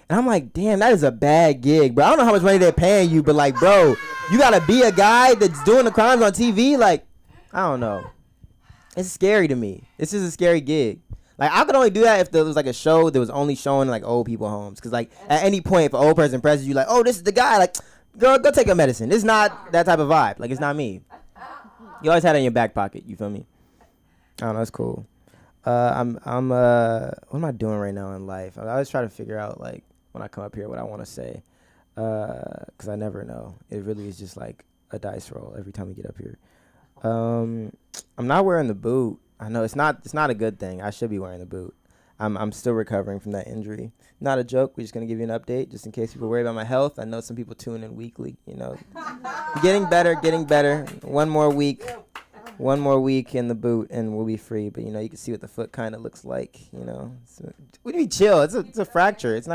And I'm like, damn, that is a bad gig, bro. I don't know how much money they're paying you, but like, bro, you gotta be a guy that's doing the crimes on TV. Like, I don't know. It's scary to me. This is a scary gig. Like, I could only do that if there was like a show that was only showing like old people homes. Cause like at any point, if an old person presses you, like, oh, this is the guy, like, girl, go take a medicine. It's not that type of vibe. Like, it's not me. You always had it in your back pocket. You feel me? I don't know. It's cool. What am I doing right now in life? I always try to figure out like when I come up here what I want to say. Cause I never know. It really is just like a dice roll every time we get up here. I'm not wearing the boot. I know it's not a good thing. I should be wearing the boot. I'm still recovering from that injury. Not a joke. We're just gonna give you an update just in case people worry about my health. I know some people tune in weekly. You know, getting better. One more week in the boot and we'll be free. But you know, you can see what the foot kind of looks like. You know, what do you mean chill? It's a fracture. It's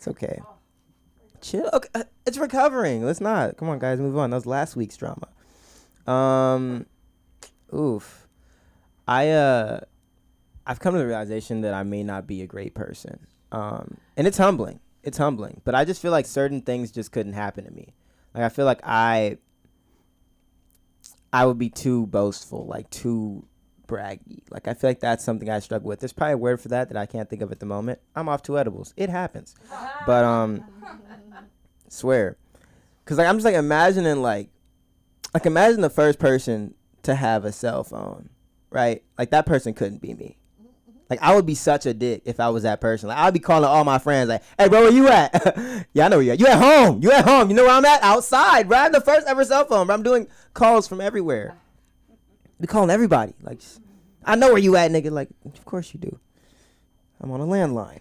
okay. Chill. Okay, it's recovering. Let's not. Come on, guys, move on. That was last week's drama. Oof. I've come to the realization that I may not be a great person. And it's humbling. But I just feel like certain things just couldn't happen to me. Like, I feel like I would be too boastful, like too braggy. Like, I feel like that's something I struggle with. There's probably a word for that I can't think of at the moment. I'm off 2 edibles. It happens. But, swear. Cause like, I'm just like imagining imagine the first person to have a cell phone, right? Like, that person couldn't be me. Like, I would be such a dick if I was that person. Like, I'd be calling all my friends like, hey, bro, where you at? Yeah, I know where you at. You at home. You know where I'm at? Outside, bro. I have the first ever cell phone, bro. I'm doing calls from everywhere. Be calling everybody. Like, I know where you at, nigga. Like, of course you do. I'm on a landline.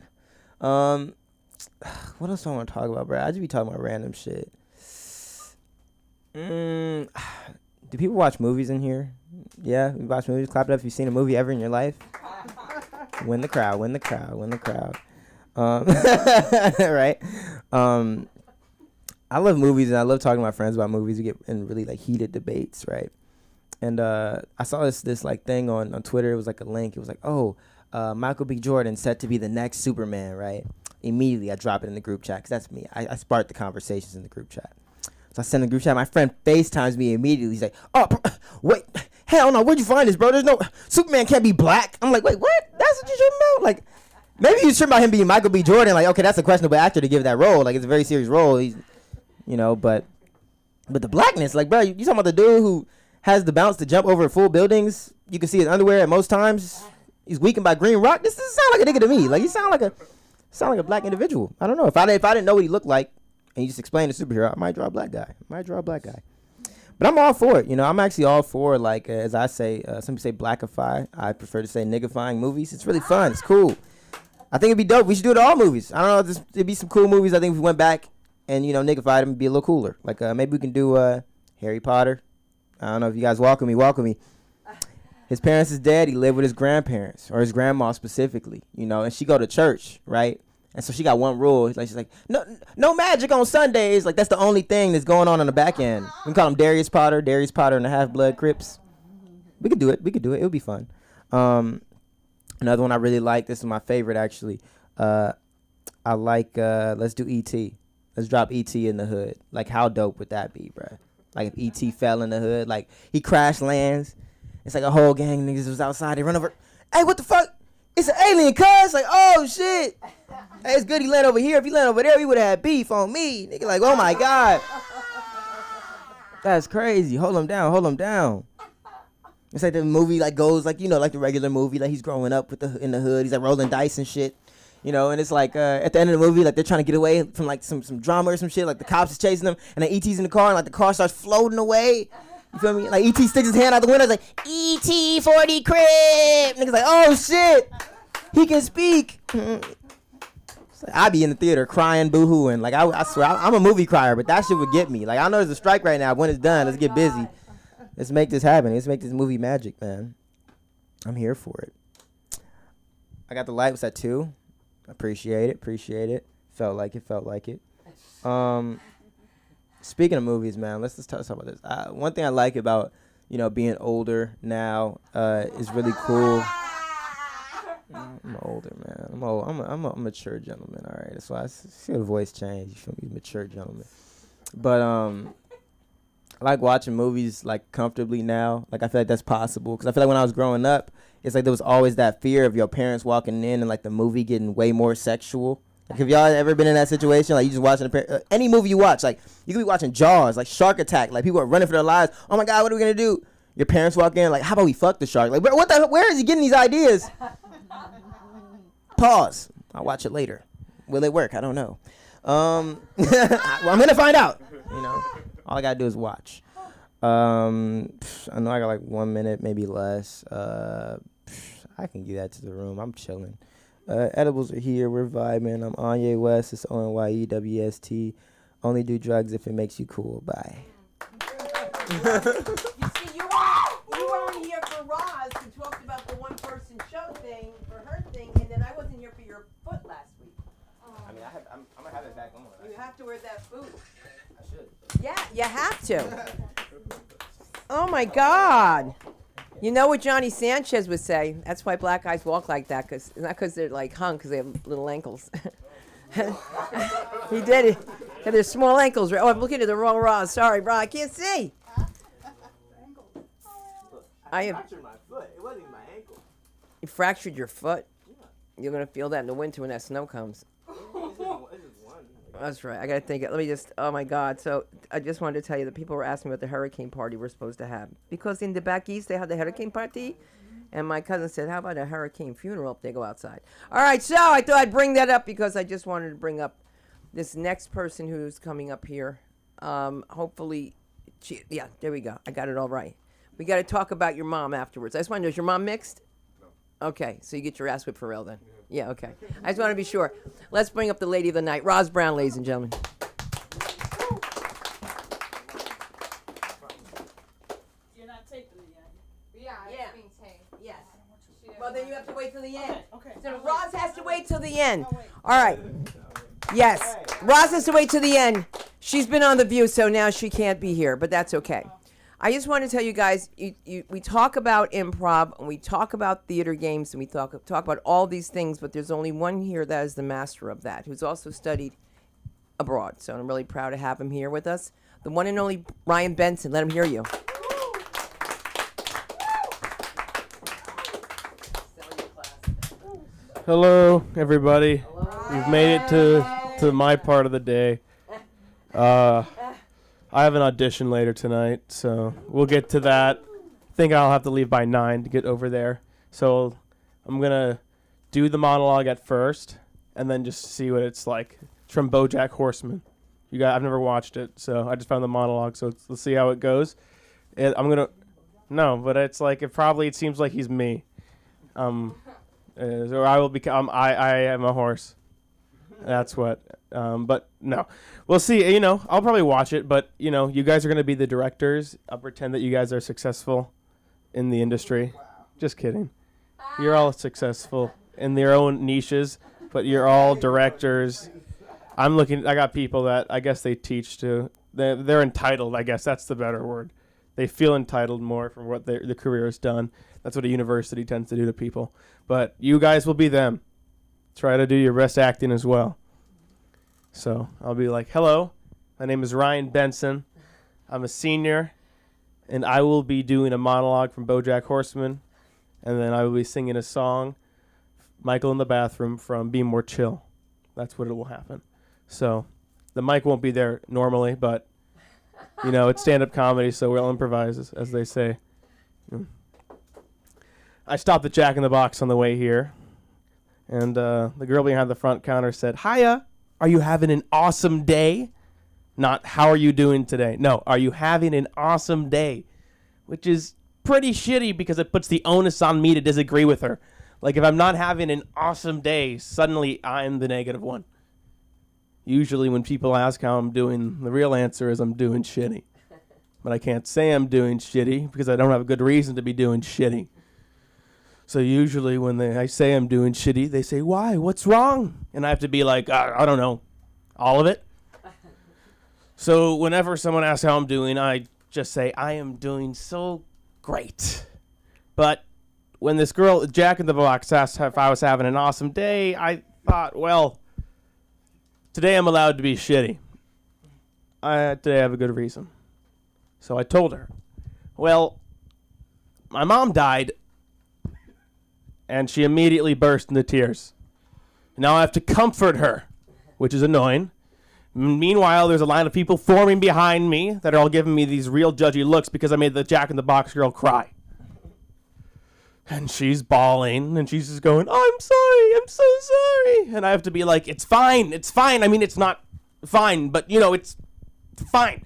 What else do I want to talk about, bro? I just be talking about random shit. Do people watch movies in here? Yeah, we watch movies. Clap it up if you've seen a movie ever in your life. Win the crowd. Right? I love movies, and I love talking to my friends about movies. We get in really like heated debates, right? And I saw this like thing on Twitter. It was like a link. It was like, oh, Michael B. Jordan set to be the next Superman, right? Immediately, I drop it in the group chat because that's me. I sparked the conversations in the group chat. So I send a group chat. My friend FaceTimes me immediately. He's like, oh, wait, hell no, where'd you find this, bro? There's no, Superman can't be black. I'm like, wait, what? That's what you're talking about? Like, maybe you're talking about him being Michael B. Jordan. Like, okay, that's a questionable actor to give that role. Like, it's a very serious role. He's, you know, but the blackness, like, bro, you talking about the dude who has the bounce to jump over full buildings. You can see his underwear at most times. He's weakened by green rock. This doesn't sound like a nigga to me. Like, he sound like a black individual. I don't know. If I didn't know what he looked like, and you just explain the superhero, I might draw a black guy. But I'm all for it. You know, I'm actually all for, like, as I say, some people say blackify. I prefer to say niggifying movies. It's really fun. It's cool. I think it'd be dope. We should do it to all movies. I don't know. It'd be some cool movies. I think if we went back and, you know, niggified them, it'd be a little cooler. Like, maybe we can do Harry Potter. I don't know if you guys welcome me. His parents is dead. He lived with his grandparents, or his grandma specifically, you know, and she go to church, right? And so she got one rule. Like, she's like, no magic on Sundays. Like, that's the only thing that's going on the back end. We can call him Darius Potter and the Half-Blood Crips. We could do it. It would be fun. Another one I really like. This is my favorite, actually. I like, let's do E.T. Let's drop E.T. in the hood. Like, how dope would that be, bruh? Like, if E.T. fell in the hood. Like, he crash lands. It's like a whole gang of niggas was outside. They run over. Hey, what the fuck? It's an alien, cuz. Like, oh, shit. Hey, it's good he landed over here. If he landed over there, he would have had beef on me. Nigga, like, oh, my God. That's crazy. Hold him down. It's like the movie, like, goes, like, you know, like the regular movie. Like, he's growing up in the hood. He's, like, rolling dice and shit. You know, and it's like at the end of the movie, like they're trying to get away from like some drama or some shit. Like the cops is chasing them, and then E.T.'s in the car, and like the car starts floating away. You feel me? Like E.T. sticks his hand out the window, like E.T. 40 crib. Niggas like, oh shit, he can speak. I be in the theater crying, boo-hooing. Like I swear, I'm a movie crier, but that shit would get me. Like I know there's a strike right now. When it's done, let's get busy. Let's make this happen. Let's make this movie magic, man. I'm here for it. I got the light. What's that, 2? Appreciate it. Felt like it. Speaking of movies, man, let's talk about this. One thing I like about, being older now is really cool. I'm older, man. I'm a mature gentleman, all right? That's why I see the voice change. You feel me? Mature gentleman. But I like watching movies, like, comfortably now. Like, I feel like that's possible. Because I feel like when I was growing up, it's like there was always that fear of your parents walking in and, like, the movie getting way more sexual. Like, have y'all ever been in that situation? Like, you just watching any movie you watch. Like, you could be watching Jaws, like Shark Attack. Like, people are running for their lives. Oh, my God, what are we going to do? Your parents walk in, like, how about we fuck the shark? Like, where is he getting these ideas? Pause. I'll watch it later. Will it work? I don't know. Well, I'm going to find out. All I got to do is watch. I know I got like 1 minute, maybe less. I can give that to the room. I'm chilling. Edibles are here. We're vibing. I'm Anye West. It's ONYEWST. Only do drugs if it makes you cool. Bye. You see, you were only here for Roz, who talked about the one-person show thing, for her thing, and then I wasn't here for your foot last week. I mean, I'm going to have it back on. You have to wear that boot. I should. Yeah, you have to. Oh, my God. You know what Johnny Sanchez would say? That's why black guys walk like that, not because they're like hung, because they have little ankles. He did it. Yeah, they're small ankles. Oh, I'm looking at the wrong Roz. Sorry, bro, I can't see. I have fractured my foot. It wasn't even my ankle. You fractured your foot. You're gonna feel that in the winter when that snow comes. That's right. I gotta think. Let me just. Oh my God. So I just wanted to tell you that people were asking about the hurricane party we're supposed to have, because in the back east they had the hurricane party, and my cousin said, "How about a hurricane funeral if they go outside?" All right. So I thought I'd bring that up because I just wanted to bring up this next person who's coming up here. Hopefully, yeah. There we go. I got it all right. We got to talk about your mom afterwards. I just want to know, is your mom mixed? No. Okay, so you get your ass whipped for real then. Yeah, okay. I just want to be sure. Let's bring up the lady of the night, Roz Brown, ladies and gentlemen. You're not taping it yet. Yeah, Yeah. it's being taped. Yes. Well, then you have to wait till the end. Okay. So Roz has to wait till the end. All right. Yes. Roz has to wait till the end. She's been on The View, so now she can't be here, but that's okay. I just want to tell you guys, we talk about improv, and we talk about theater games, and we talk about all these things, but there's only one here that is the master of that, who's also studied abroad. So I'm really proud to have him here with us. The one and only Ryan Benson. Let him hear you. Hello, everybody. You've made it to my part of the day. I have an audition later tonight, so we'll get to that. I think I'll have to leave by 9 to get over there. So I'm going to do the monologue at first and then just see what it's like. It's from BoJack Horseman. I've never watched it, so I just found the monologue, so let's see how it goes. No, but it's like, it seems like he's me. So I will become, I am a horse. That's what, but no, we'll see. I'll probably watch it, but you guys are going to be the directors. I'll pretend that you guys are successful in the industry. Just kidding. You're all successful in their own niches, but you're all directors. I got people that I guess they teach to, they're entitled. I guess that's the better word. They feel entitled more for what their career has done. That's what a university tends to do to people. But you guys will be them. Try to do your best acting as well. So I'll be like, hello, my name is Ryan Benson. I'm a senior, and I will be doing a monologue from BoJack Horseman, and then I will be singing a song, Michael in the Bathroom, from Be More Chill. That's what it will happen. So the mic won't be there normally, but, it's stand-up comedy, so we'll improvise, as they say. I stopped at Jack in the Box on the way here. And the girl behind the front counter said, "Hiya, are you having an awesome day?" Not, "How are you doing today?" No, "Are you having an awesome day?" Which is pretty shitty because it puts the onus on me to disagree with her. Like, if I'm not having an awesome day, suddenly I'm the negative one. Usually when people ask how I'm doing, the real answer is I'm doing shitty. But I can't say I'm doing shitty because I don't have a good reason to be doing shitty. So usually when I say I'm doing shitty, they say, "Why? What's wrong?" And I have to be like, I don't know, all of it. So whenever someone asks how I'm doing, I just say, "I am doing so great." But when this girl, Jack in the Box, asked if I was having an awesome day, I thought, well, today I'm allowed to be shitty. Today I have a good reason. So I told her, well, my mom died, and she immediately burst into tears. Now I have to comfort her, which is annoying. Meanwhile, there's a line of people forming behind me that are all giving me these real judgy looks because I made the Jack in the Box girl cry. And she's bawling, and she's just going, "I'm sorry, I'm so sorry." And I have to be like, it's fine. I mean, it's not fine, but, it's fine.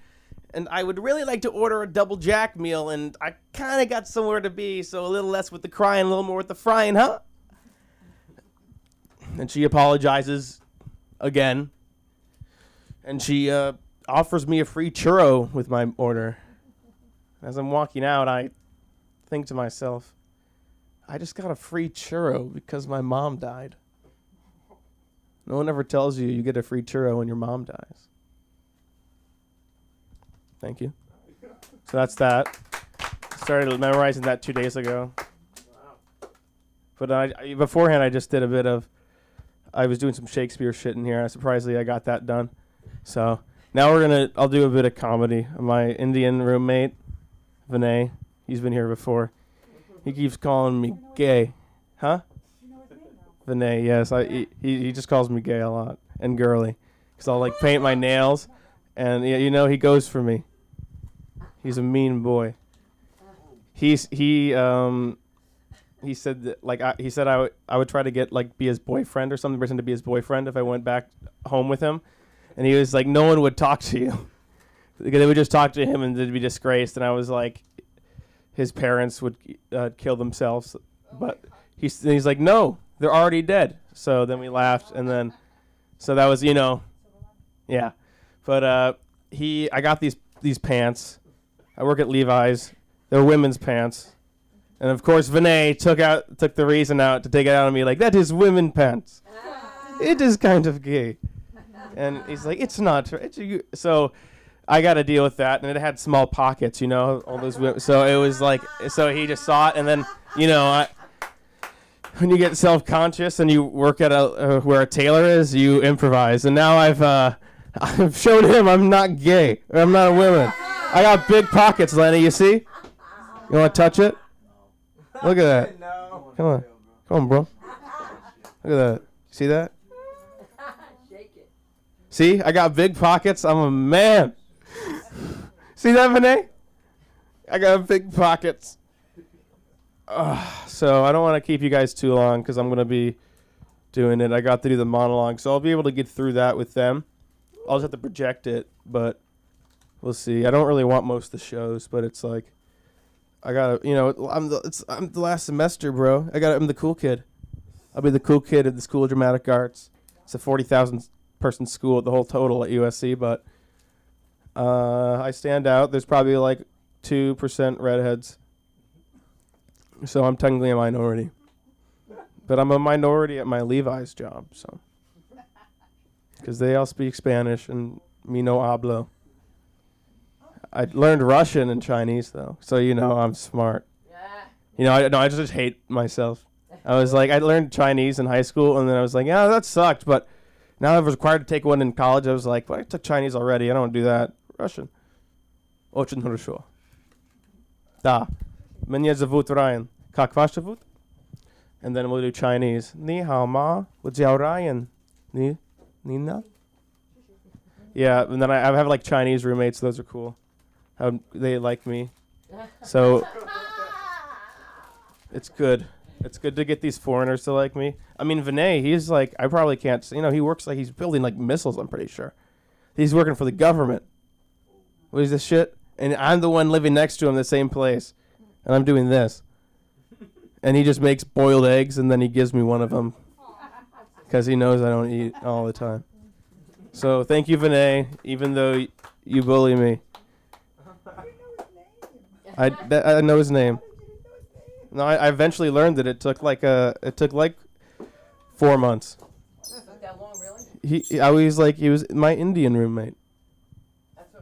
And I would really like to order a double Jack meal, and I kind of got somewhere to be, so a little less with the crying, a little more with the frying, huh? And she apologizes again. And she offers me a free churro with my order. As I'm walking out, I think to myself, I just got a free churro because my mom died. No one ever tells you get a free churro when your mom dies. Thank you. So that's that. Started memorizing that 2 days ago. But beforehand, I just did a bit of, I was doing some Shakespeare shit in here. Surprisingly, I got that done. So now I'll do a bit of comedy. My Indian roommate, Vinay, he's been here before. He keeps calling me gay. Huh? Vinay, yes. He just calls me gay a lot and girly. Because I'll like paint my nails and he goes for me. He's a mean boy. He said that he said I would try to get be his boyfriend or something, pretend to be his boyfriend if I went back home with him. And he was like, no one would talk to you. They would just talk to him and they'd be disgraced. And I was like, his parents would kill themselves. But he's like, no, they're already dead. So then we laughed. And then, so that was, yeah. But I got these pants. I work at Levi's. They're women's pants. And of course, Vinay took the reason out to take it out on me like, that is women pants. It is kind of gay. And he's like, it's not. So I got to deal with that. And it had small pockets, all those women. So it was like, so he just saw it. And then, when you get self-conscious and you work at where a tailor is, you improvise. And now I've shown him I'm not gay. Or I'm not a woman. I got big pockets, Lenny. You see? You want to touch it? Look at that. No. Come on, bro. Look at that. See that? Shake it. See? I got big pockets. I'm a man. See that, Vinay? I got big pockets. So I don't want to keep you guys too long because I'm going to be doing it. I got to do the monologue, so I'll be able to get through that with them. I'll just have to project it, but we'll see. I don't really want most of the shows, but it's like I gotta, I'm the last semester, bro. I'm the cool kid. I'll be the cool kid at the School of Dramatic Arts. It's a 40,000 person school, the whole total at USC, but I stand out. There's probably 2% redheads, so I'm technically a minority. But I'm a minority at my Levi's job, so because they all speak Spanish and me no hablo. I learned Russian and Chinese, though, so I'm smart. I just hate myself. I was like, I learned Chinese in high school, and then I was like, yeah, that sucked, but now I was required to take one in college. I was like, well, I took Chinese already. I don't want to do that. Russian. Очень хорошо. Да. Меня зовут Ryan. Как вас зовут? And then we'll do Chinese. Ni hao ma. What's your Ryan? Nina? Yeah, and then I have Chinese roommates. Those are cool. They like me. So it's good. It's good to get these foreigners to like me. I mean, Vinay, he's like, I probably can't, he works like he's building like missiles, I'm pretty sure. He's working for the government. What is this shit? And I'm the one living next to him in the same place. And I'm doing this. And he just makes boiled eggs and then he gives me one of them. Because he knows I don't eat all the time. So thank you, Vinay, even though you bully me. I know his name. No, I eventually learned that it took like 4 months. Took that long, really? He was my Indian roommate. That's it's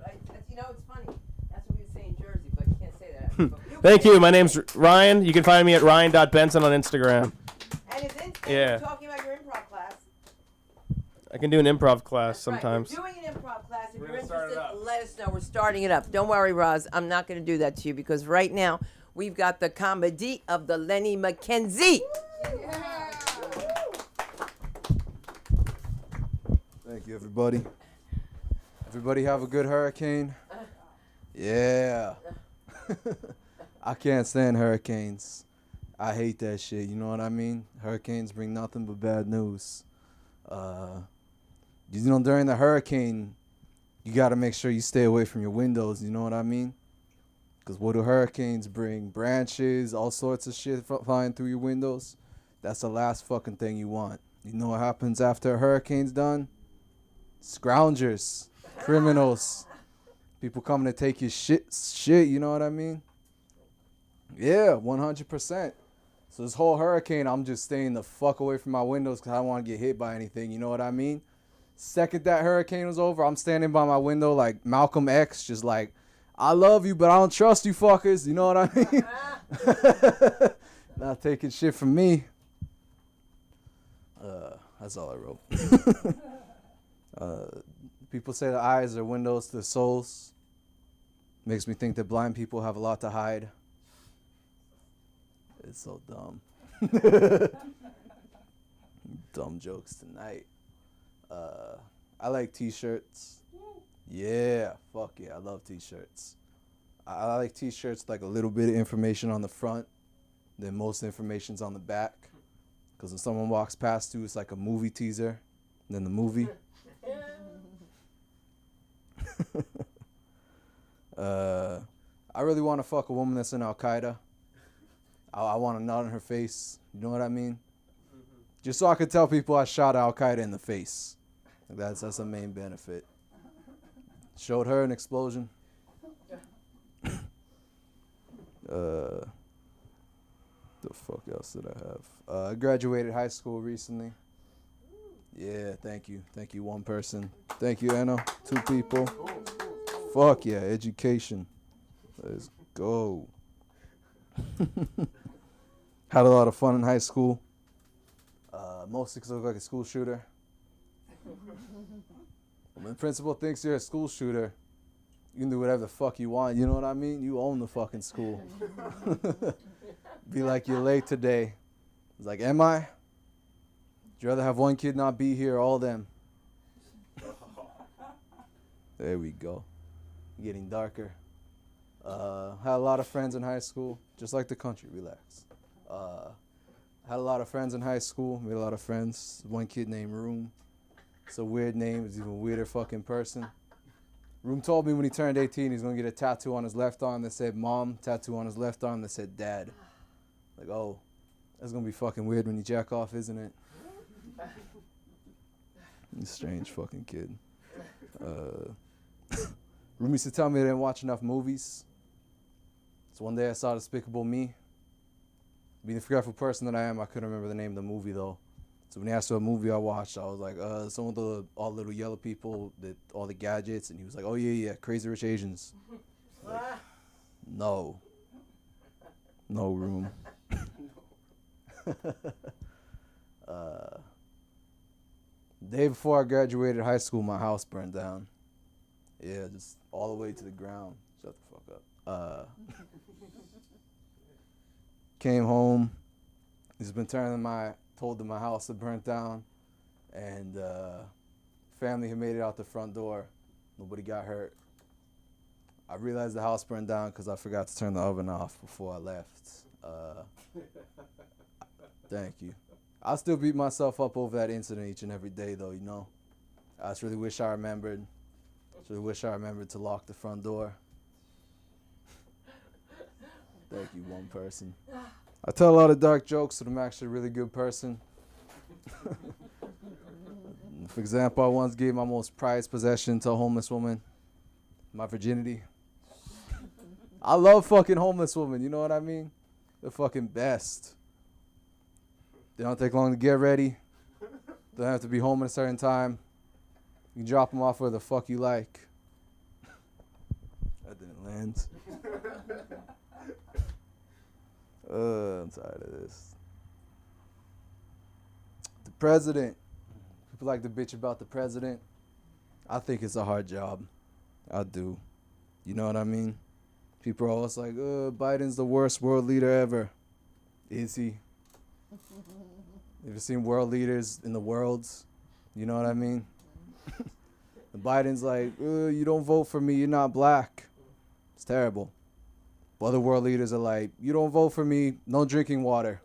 funny. That's what we would say in Jersey, but you can't say that. Thank you. My name's Ryan. You can find me at ryan.benson on Instagram. And it's Yeah. talking about your improv class. I can do an improv class That's right. sometimes. We're doing an improv class. If We're you're gonna start it interested, up. let us know. We're starting it up. Don't worry, Roz. I'm not going to do that to you because right now we've got the comedy of the Lenny McKenzie. Thank you, everybody. Everybody have a good hurricane? Yeah. I can't stand hurricanes. I hate that shit, you know what I mean? Hurricanes bring nothing but bad news. During the hurricane, you got to make sure you stay away from your windows, you know what I mean? Because what do hurricanes bring? Branches, all sorts of shit flying through your windows. That's the last fucking thing you want. You know what happens after a hurricane's done? Scroungers, criminals, people coming to take your shit, you know what I mean? Yeah, 100%. So this whole hurricane, I'm just staying the fuck away from my windows because I don't want to get hit by anything, you know what I mean? Second that hurricane was over, I'm standing by my window like Malcolm X, just like, I love you, but I don't trust you fuckers, you know what I mean? Not taking shit from me. That's all I wrote. People say the eyes are windows to the souls. Makes me think that blind people have a lot to hide. It's so dumb. Dumb jokes tonight. I like t-shirts. Yeah, fuck yeah, I love t-shirts. I like t-shirts like a little bit of information on the front, then most information's on the back. Because when someone walks past you, it's like a movie teaser, then the movie. I really want to fuck a woman that's in Al-Qaeda. I want to nod in her face. You know what I mean? Just so I could tell people I shot Al-Qaeda in the face. That's the main benefit. Showed her an explosion. The fuck else did I have? I graduated high school recently. Yeah, thank you. Thank you, one person. Thank you, Anna. 2 people. Fuck yeah, education. Let's go. Had a lot of fun in high school. Mostly because I look like a school shooter. When the principal thinks you're a school shooter, you can do whatever the fuck you want. You know what I mean? You own the fucking school. Be like, you're late today. It's like, am I? Would you rather have one kid not be here, or all them? There we go. Getting darker. Had a lot of friends in high school. Just like the country, relax. Had a lot of friends in high school. Made a lot of friends. One kid named Room. It's a weird name. He's even a weirder fucking person. Room told me when he turned 18 he's going to get a tattoo on his left arm that said Mom, tattoo on his left arm that said Dad. Like, oh, that's going to be fucking weird when you jack off, isn't it? You strange fucking kid. Room used to tell me I didn't watch enough movies. So one day I saw Despicable Me. Being the forgetful person that I am, I couldn't remember the name of the movie though. So when he asked what movie I watched, I was like, some of the all little yellow people, all the gadgets, and he was like, oh yeah, Crazy Rich Asians. Like, no Room. Day before I graduated high school, my house burned down. Yeah, just all the way to the ground. Shut the fuck up. Came home. He's been told that my house had burnt down, and family had made it out the front door. Nobody got hurt. I realized the house burned down because I forgot to turn the oven off before I left. Thank you. I still beat myself up over that incident each and every day, though, you know. I just really wish I remembered. Just really wish I remembered to lock the front door. Thank you, one person. I tell a lot of dark jokes, but I'm actually a really good person. For example, I once gave my most prized possession to a homeless woman, my virginity. I love fucking homeless women, you know what I mean? They're fucking best. They don't take long to get ready. They don't have to be home at a certain time. You can drop them off where the fuck you like. That didn't land. I'm tired of this. The president. People like to bitch about the president. I think it's a hard job. I do. You know what I mean? People are always like, Biden's the worst world leader ever. Is he? Have you seen world leaders in the worlds? You know what I mean? Biden's like, you don't vote for me, you're not black. It's terrible. But other world leaders are like, you don't vote for me, no drinking water.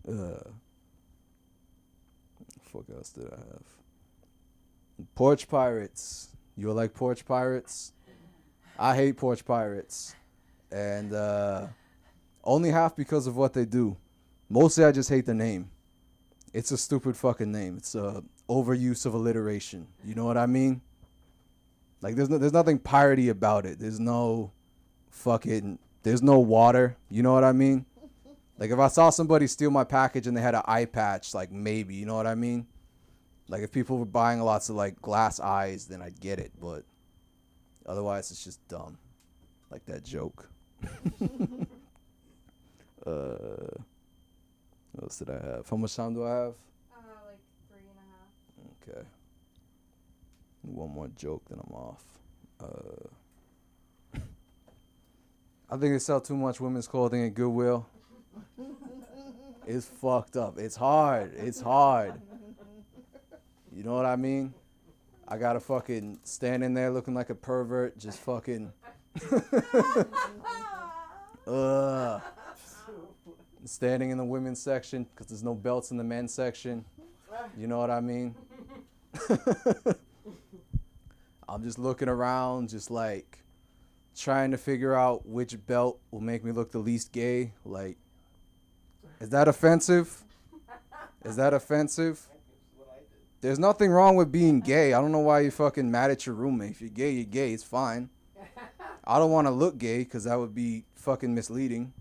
What the fuck else did I have? Porch pirates. You like porch pirates? I hate porch pirates. And only half because of what they do. Mostly I just hate the name. It's a stupid fucking name. It's a overuse of alliteration. You know what I mean? Like there's nothing piratey about it. There's no water. You know what I mean? Like if I saw somebody steal my package and they had an eye patch, like maybe, you know what I mean? Like if people were buying lots of like glass eyes, then I'd get it, but otherwise it's just dumb. Like that joke. What else did I have? How much time do I have? Like 3.5. Okay. One more joke, then I'm off. I think they sell too much women's clothing at Goodwill. It's fucked up. It's hard. It's hard. You know what I mean? I gotta fucking stand in there looking like a pervert, just fucking. Standing in the women's section because there's no belts in the men's section. You know what I mean? I'm just looking around, just like trying to figure out which belt will make me look the least gay. Like, is that offensive? Is that offensive? There's nothing wrong with being gay. I don't know why you're fucking mad at your roommate. If you're gay, you're gay. It's fine. I don't want to look gay because that would be fucking misleading.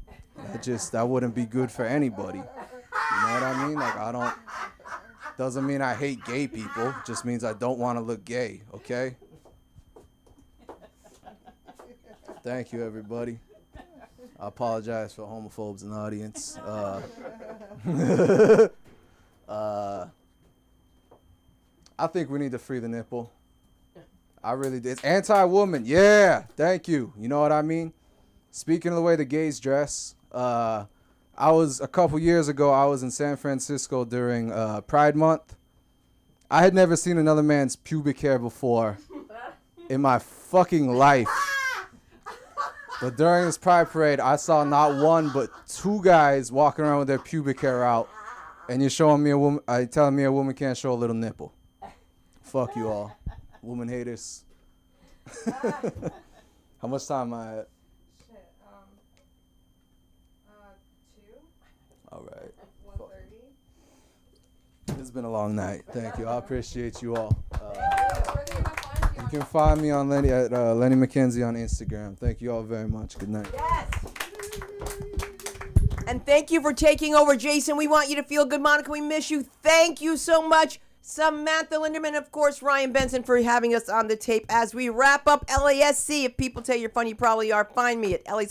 That wouldn't be good for anybody. You know what I mean? Like, doesn't mean I hate gay people. It just means I don't want to look gay, okay? Thank you, everybody. I apologize for homophobes in the audience. I think we need to free the nipple. I really did. It's anti-woman. Yeah, thank you. You know what I mean? Speaking of the way the gays dress, a couple years ago, I was in San Francisco during Pride Month. I had never seen another man's pubic hair before in my fucking life. But during this Pride Parade, I saw not one but two guys walking around with their pubic hair out. And you're showing me telling me a woman can't show a little nipple. Fuck you all. Woman haters. How much time am I at? Shit, 2. All right. 1:30. It's been a long night. Thank you. I appreciate you all. Where are they gonna find you? You can find me on Lenny at Lenny McKenzie on Instagram. Thank you all very much. Good night. Yes. And thank you for taking over, Jason. We want you to feel good, Monica. We miss you. Thank you so much, Samantha Linderman, of course, Ryan Benson for having us on the tape as we wrap up LASC. If people tell you you're funny, you probably are. Find me at LA